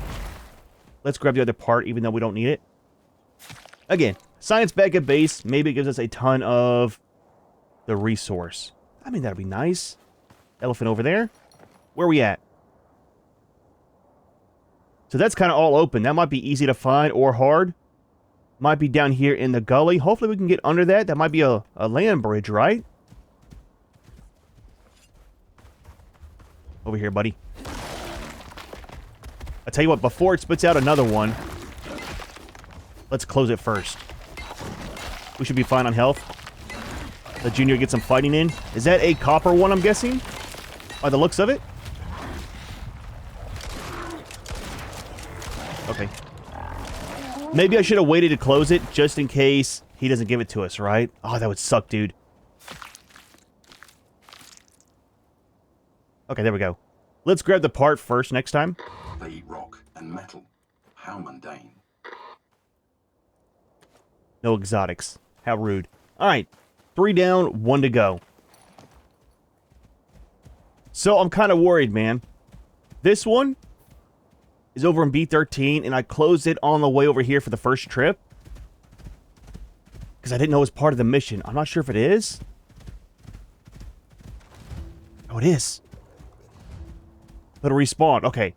Let's grab the other part, even though we don't need it. Again, science back at base. Maybe it gives us a ton of the resource. I mean, that'd be nice. Elephant over there. Where are we at? So that's kind of all open. That might be easy to find or hard. Might be down here in the gully. Hopefully we can get under that. That might be a land bridge, right? Over here, buddy. I'll tell you what, before it spits out another one, let's close it first. We should be fine on health. Let Junior get some fighting in. Is that a copper one, I'm guessing? By the looks of it? Okay. Maybe I should have waited to close it just in case he doesn't give it to us, right? Oh, that would suck, dude. Okay, there we go. Let's grab the part first next time. They eat rock and metal. How mundane. No exotics. How rude. Alright. 3 down, 1 to go. So, I'm kind of worried, man. This one is over in B13, and I closed it on the way over here for the first trip. Because I didn't know it was part of the mission. I'm not sure if it is. Oh, it is. But it'll respawn. Okay.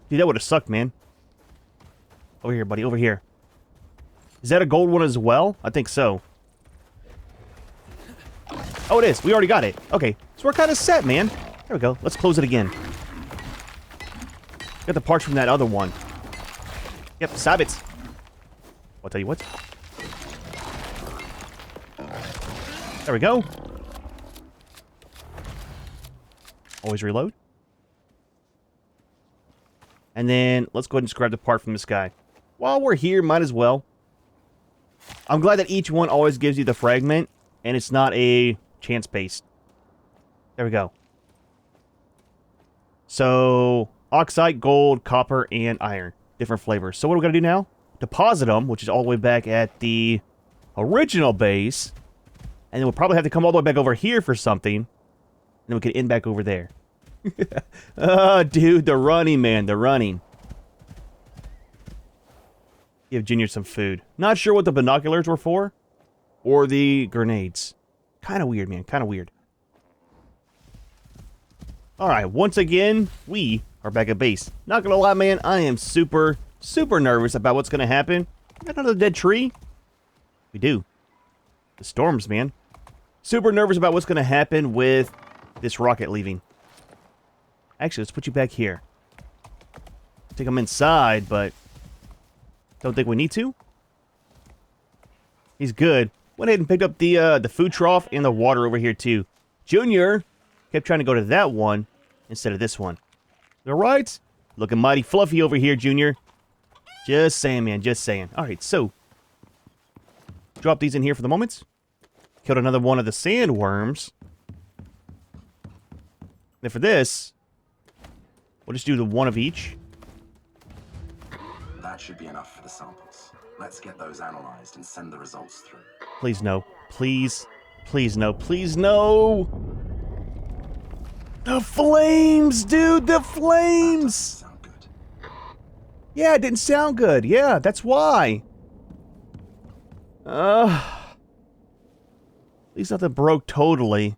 Dude, that would have sucked, man. Over here, buddy. Over here. Is that a gold one as well? I think so. Oh, it is. We already got it. Okay. So we're kind of set, man. There we go. Let's close it again. Got the parts from that other one. Yep, stab it. I'll tell you what. There we go. Always reload. And then let's go ahead and just grab the part from this guy. While we're here, might as well. I'm glad that each one always gives you the fragment, and it's not a chance-based. There we go. So, oxide, gold, copper, and iron. Different flavors. So what are we going to do now? Deposit them, which is all the way back at the original base. And then we'll probably have to come all the way back over here for something. then we can end back over there. Oh, dude, the running, man, the running. Give Junior some food. Not sure what the binoculars were for. Or the grenades. Kind of weird, man, kind of weird. Alright, once again, we are back at base. Not gonna lie, man, I am super nervous about what's gonna happen. Got another dead tree? We do. The storms, man. Super nervous about what's gonna happen with this rocket leaving. Actually, let's put you back here. Take them inside, but don't think we need to. He's good. Went ahead and picked up the food trough and the water over here too. Junior kept trying to go to that one instead of this one. All right, looking mighty fluffy over here, Junior. Just saying, man. Just saying. All right, so drop these in here for the moment. Killed another one of the sandworms. Then for this, we'll just do the one of each. That should be enough for the samples. Let's get those analyzed and send the results through. Please no. Please. Please no. Please no. The flames, dude. The flames. Sound good. Yeah, it didn't sound good. Yeah, that's why. At least nothing broke totally.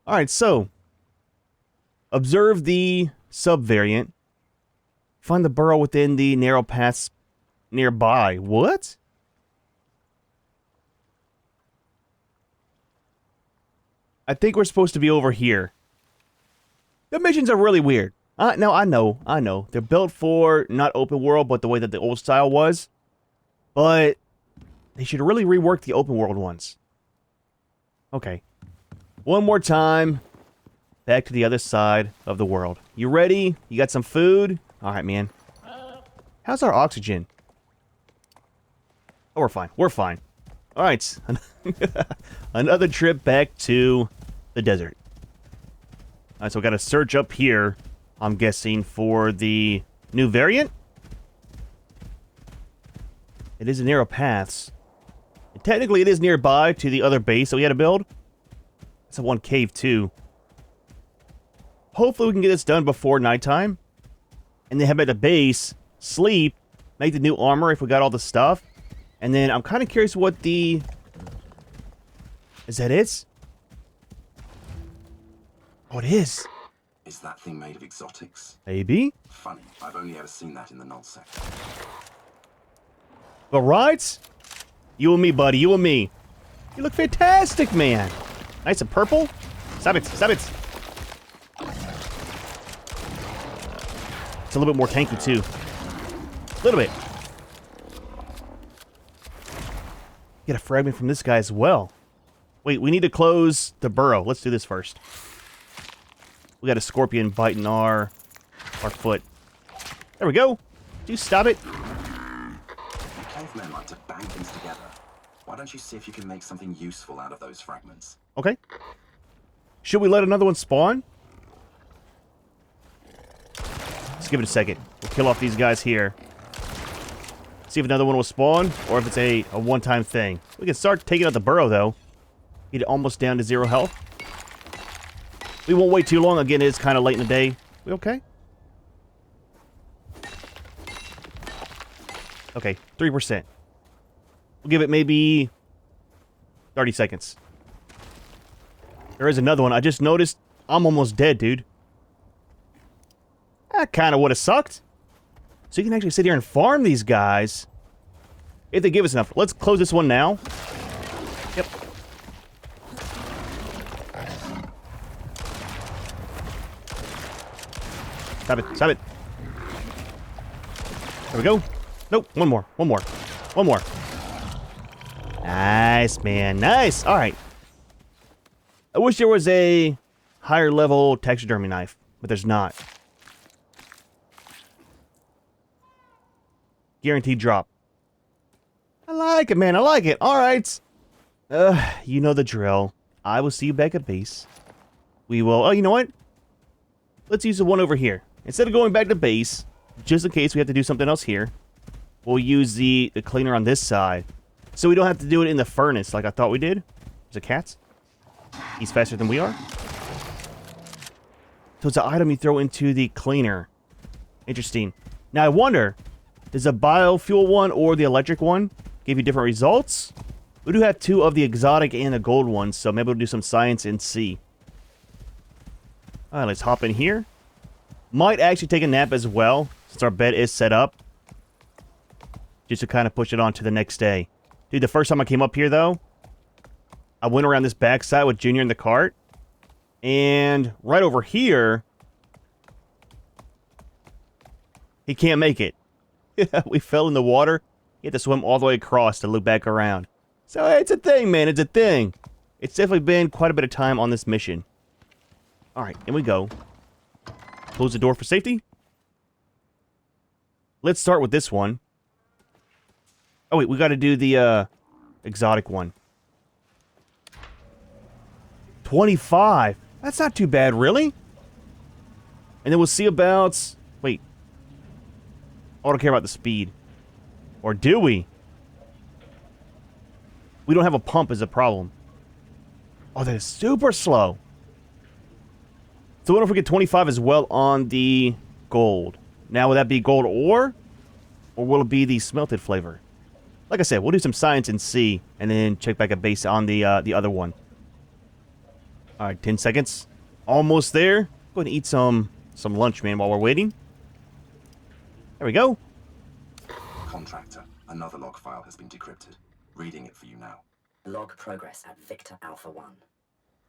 Alright, so observe the subvariant. Find the burrow within the narrow paths nearby. What? I think we're supposed to be over here. The missions are really weird. No, I know. They're built for not open world, but the way that the old style was. But they should really rework the open world ones. Okay. One more time. Back to the other side of the world. You ready? You got some food? Alright, man. How's our oxygen? Oh, we're fine. We're fine. Alright. Another trip back to the desert. Alright, so we got to search up here, I'm guessing, for the new variant. It is in narrow paths. And technically, it is nearby to the other base that we had to build. It's a one cave, too. Hopefully, we can get this done before nighttime. And then head back to base, sleep, make the new armor if we got all the stuff. And then I'm kind of curious what the... Is that it? Oh, it is. Is that thing made of exotics? Maybe. Funny, I've only ever seen that in the null sector. But right? You and me, buddy. You and me. You look fantastic, man. Nice and purple. Stop it. Stop it. It's a little bit more tanky, too. A little bit. Get a fragment from this guy as well. Wait, we need to close the burrow. Let's do this first. We got a scorpion biting our foot. There we go. Do stop it. Cavemen like to bang things together. Why don't you see if you can make something useful out of those fragments? Okay. Should we let another one spawn? Let's give it a second. We'll kill off these guys here. See if another one will spawn, or if it's a one-time thing. We can start taking out the burrow, though. Get it almost down to 0 health. We won't wait too long. Again, it's kind of late in the day. We okay? Okay, 3%. We'll give it maybe 30 seconds. There is another one. I just noticed I'm almost dead, dude. That kind of would have sucked. So you can actually sit here and farm these guys if they give us enough. Let's close this one now. Yep. Stop it. Stop it. There we go. Nope. One more. One more. One more. Nice, man. Nice. All right. I wish there was a higher level taxidermy knife, but there's not. Guaranteed drop. I like it, man. I like it. All right. You know the drill. I will see you back at base. We will... Oh, you know what? Let's use the one over here. Instead of going back to base, just in case we have to do something else here, we'll use the cleaner on this side. So we don't have to do it in the furnace like I thought we did. There's a cat. He's faster than we are. So it's an item you throw into the cleaner. Interesting. Now I wonder, is the biofuel one or the electric one give you different results? We do have 2 of the exotic and the gold ones, so maybe we'll do some science and see. Alright, let's hop in here. Might actually take a nap as well, since our bed is set up. Just to kind of push it on to the next day. Dude, the first time I came up here, though, I went around this backside with Junior in the cart. And right over here, he can't make it. We fell in the water. He had to swim all the way across to loop back around. So it's a thing, man. It's a thing. It's definitely been quite a bit of time on this mission. Alright, in we go. Close the door for safety. Let's start with this one. Oh, wait, we got to do the exotic one. 25. That's not too bad, really. And then we'll see about... Wait. I don't care about the speed. Or do we? We don't have a pump is a problem. Oh, that is super slow. So what if we get 25 as well on the gold? Now, will that be gold ore? Or will it be the smelted flavor? Like I said, we'll do some science and see, and then check back at base on the other one. Alright, 10 seconds. Almost there. Go ahead and eat some lunch, man, while we're waiting. There we go. Contractor, another log file has been decrypted. Reading it for you now. Log progress at Victor Alpha 1.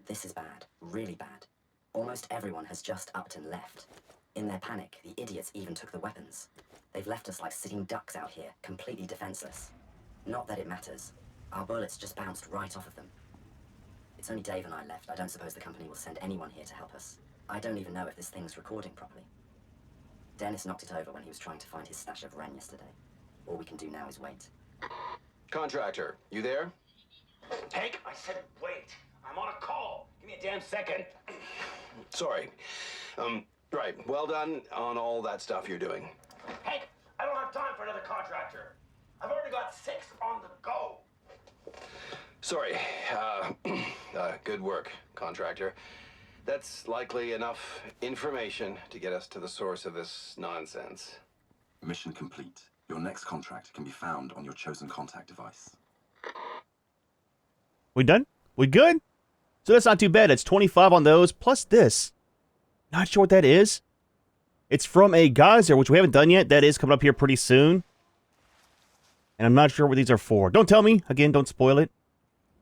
This is bad, really bad. Almost everyone has just upped and left. In their panic, the idiots even took the weapons. They've left us like sitting ducks out here, completely defenseless. Not that it matters. Our bullets just bounced right off of them. It's only Dave and I left. I don't suppose the company will send anyone here to help us. I don't even know if this thing's recording properly. Dennis knocked it over when he was trying to find his stash of Ren yesterday. All we can do now is wait. Contractor, you there? Hank, I said wait. I'm on a call. Give me a damn second. Sorry. Right. Well done on all that stuff you're doing. Hank, I don't have time for another contractor. I've already got 6 on the go. Sorry. Good work, contractor. That's likely enough information to get us to the source of this nonsense. Mission complete. Your next contract can be found on your chosen contact device. We done? We good? So that's not too bad. It's 25 on those, plus this. Not sure what that is. It's from a geyser, which we haven't done yet. That is coming up here pretty soon. And I'm not sure what these are for. Don't tell me. Again, don't spoil it.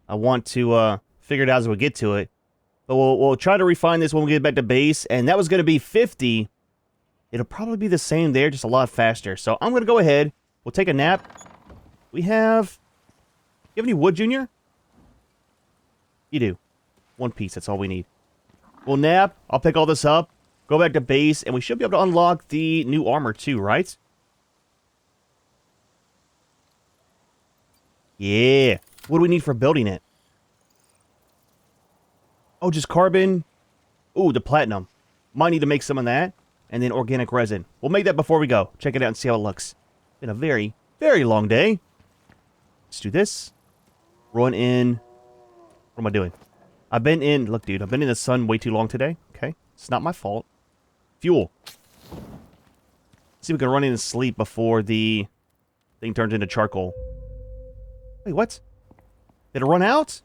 I want to figure it out as we get to it. But we'll try to refine this when we get back to base. And that was going to be 50. It'll probably be the same there, just a lot faster. So I'm going to go ahead. We'll take a nap. We have... You have any wood, Junior? You do. 1 piece, that's all we need. We'll nap. I'll pick all this up. Go back to base. And we should be able to unlock the new armor too, right? Yeah. What do we need for building it? Oh, just carbon. Ooh, the platinum. Might need to make some of that. And then organic resin. We'll make that before we go. Check it out and see how it looks. Been a very, very long day. Let's do this. Run in. What am I doing? I've been in... Look, dude. I've been in the sun way too long today. Okay. It's not my fault. Fuel. See if we can run in and sleep before the thing turns into charcoal. Wait, what? Did it run out?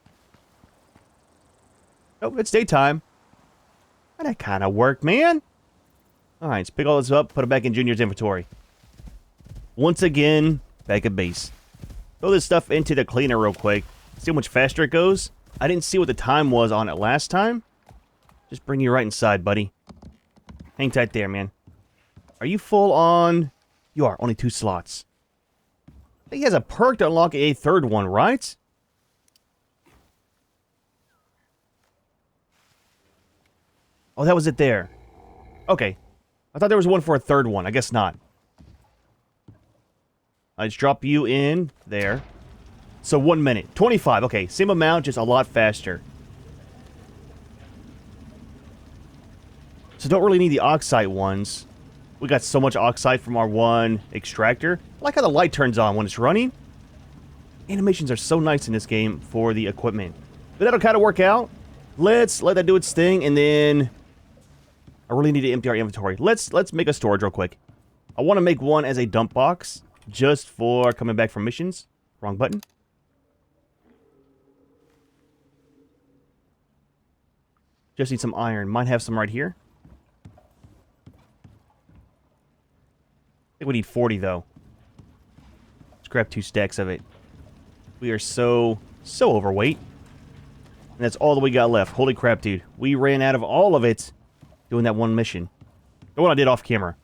Oh, it's daytime. Well, that kind of worked, man. Alright, let's pick all this up, put it back in Junior's inventory. Once again, back at base. Throw this stuff into the cleaner real quick. See how much faster it goes? I didn't see what the time was on it last time. Just bring you right inside, buddy. Hang tight there, man. Are you full on... You are, only 2 slots. I think he has a perk to unlock a 3rd one, right? Oh, that was it there. Okay. I thought there was one for a 3rd one. I guess not. I just drop you in there. So 1 minute. 25. Okay, same amount, just a lot faster. So don't really need the oxide ones. We got so much oxide from our one extractor. I like how the light turns on when it's running. Animations are so nice in this game for the equipment. But that'll kind of work out. Let's let that do its thing, and then I really need to empty our inventory. Let's make a storage real quick. I want to make one as a dump box just for coming back from missions. Wrong button. Just need some iron. Might have some right here. I think we need 40 though. Let's grab 2 stacks of it. We are so overweight. And that's all that we got left. Holy crap, dude. We ran out of all of it doing that one mission. The one I did off camera.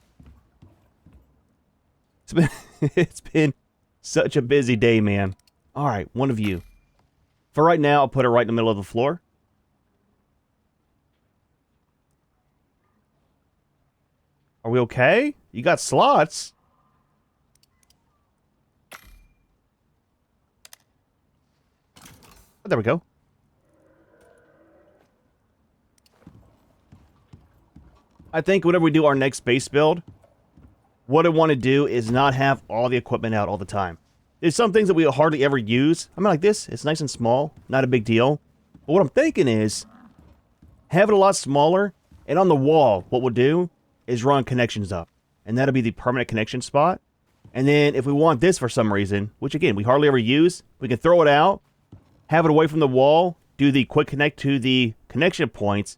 It's been such a busy day, man. Alright, one of you. For right now, I'll put it right in the middle of the floor. Are we okay? You got slots. Oh, there we go. I think whenever we do our next base build, what I want to do is not have all the equipment out all the time. There's some things that we hardly ever use. I mean, like this, it's nice and small, not a big deal. But what I'm thinking is, have it a lot smaller, and on the wall, what we'll do is run connections up. And that'll be the permanent connection spot. And then if we want this for some reason, which again, we hardly ever use, we can throw it out, have it away from the wall, do the quick connect to the connection points,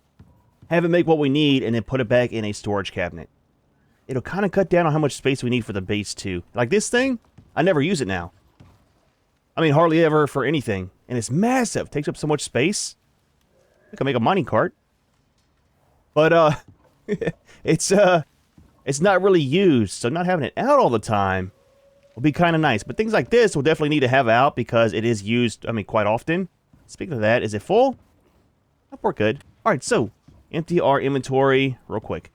have it make what we need, and then put it back in a storage cabinet. It'll kind of cut down on how much space we need for the base too. Like this thing, I never use it now. I mean, hardly ever for anything. And it's massive. Takes up so much space. I can make a mining cart. But, it's not really used. So not having it out all the time will be kind of nice. But things like this we'll definitely need to have out because it is used, I mean, quite often. Speaking of that, is it full? Oh, we're good. Alright, so empty our inventory real quick.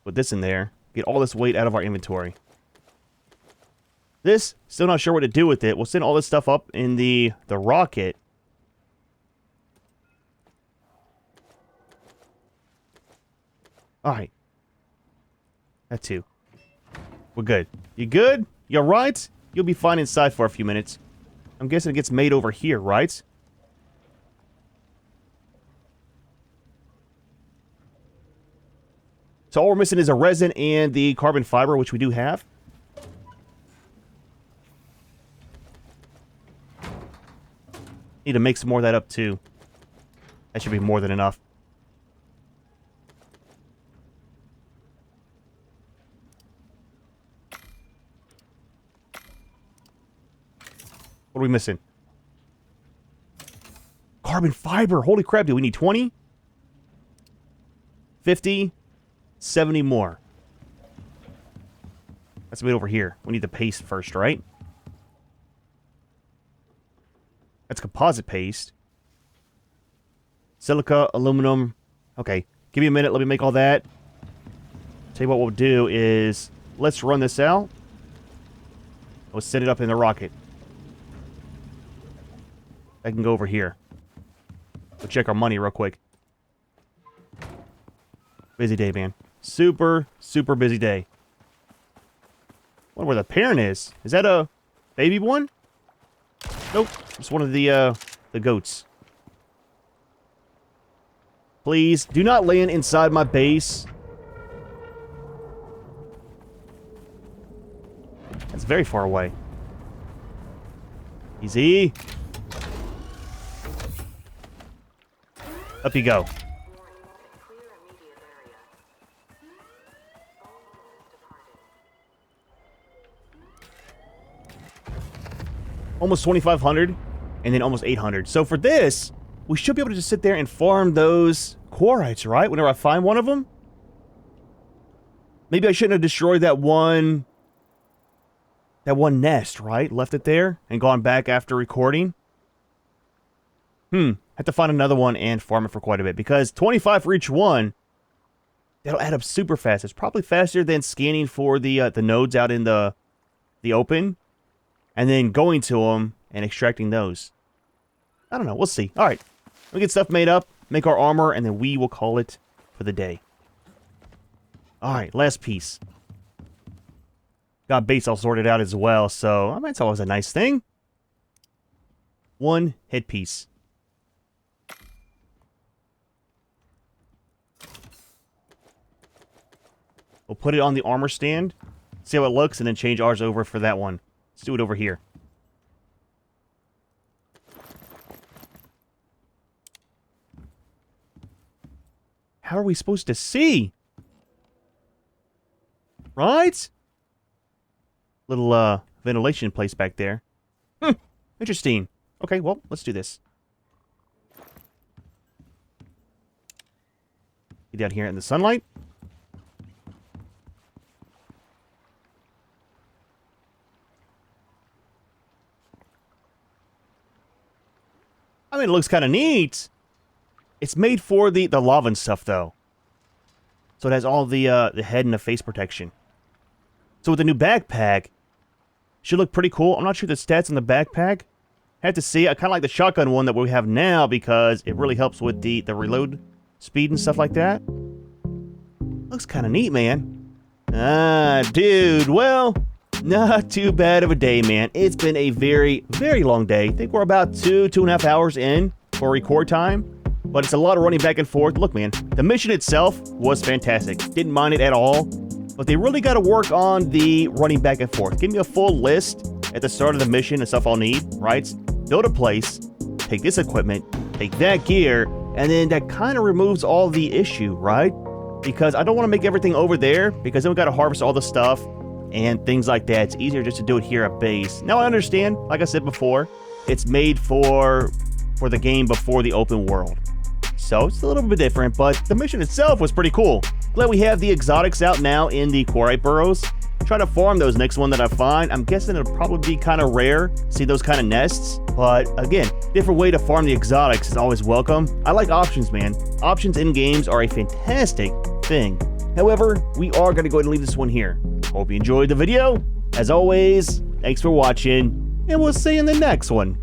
Put this in there. Get all this weight out of our inventory. This, still not sure what to do with it. We'll send all this stuff up in the rocket. Alright. That too. We're good. You good? You alright? You'll be fine inside for a few minutes. I'm guessing it gets made over here, right? So all we're missing is a resin and the carbon fiber, which we do have. Need to make some more of that up too. That should be more than enough. What are we missing? Carbon fiber. Holy crap, do we need 20? 50? 70 more. That's a bit over here. We need the paste first, right? That's composite paste. Silica, aluminum. Okay, give me a minute. Let me make all that. Tell you what we'll do is, let's run this out. We'll set it up in the rocket. I can go over here. We'll check our money real quick. Busy day, man. Super busy day. Wonder where the parent is. Is that a baby one? Nope. It's one of the goats. Please, do not land inside my base. That's very far away. Easy. Up you go. Almost 2,500, and then almost 800. So for this, we should be able to just sit there and farm those quarrites, right? Whenever I find one of them. Maybe I shouldn't have destroyed that one nest, right? Left it there and gone back after recording. Have to find another one and farm it for quite a bit, because 25 for each one, that'll add up super fast. It's probably faster than scanning for the nodes out in the open. And then going to them and extracting those. I don't know. We'll see. All right. We get stuff made up, make our armor, and then we will call it for the day. All right. Last piece. Got base all sorted out as well, so I mean, that's always a nice thing. One headpiece. We'll put it on the armor stand, see how it looks, and then change ours over for that one. Let's do it over here. How are we supposed to see? Right? Little, ventilation place back there. Interesting. Okay, well, let's do this. Get down here in the sunlight. I mean, it looks kind of neat. It's made for the lava and stuff, though. So it has all the head and the face protection. So with the new backpack, should look pretty cool. I'm not sure the stats on the backpack. Have to see. I kind of like the shotgun one that we have now because it really helps with the reload speed and stuff like that. Looks kind of neat, man. Ah, dude. Well, not too bad of a day, man. It's been a very, very long day. I think we're about 2.5 hours in for record time. But it's a lot of running back and forth. Look, man, the mission itself was fantastic. Didn't mind it at all. But they really got to work on the running back and forth. Give me a full list at the start of the mission and stuff I'll need, right? Build a place, take this equipment, take that gear, and then that kind of removes all the issue, right? Because I don't want to make everything over there, because then we got to harvest all the stuff and things like that. It's easier just to do it here at base. Now I understand, like I said before, it's made for the game before the open world. So it's a little bit different, but the mission itself was pretty cool. Glad we have the exotics out now in the Quarrite Burrows. Try to farm those next one that I find. I'm guessing it'll probably be kind of rare, see those kind of nests. But again, different way to farm the exotics is always welcome. I like options, man. Options in games are a fantastic thing. However, we are going to go ahead and leave this one here. Hope you enjoyed the video. As always, thanks for watching, and we'll see you in the next one.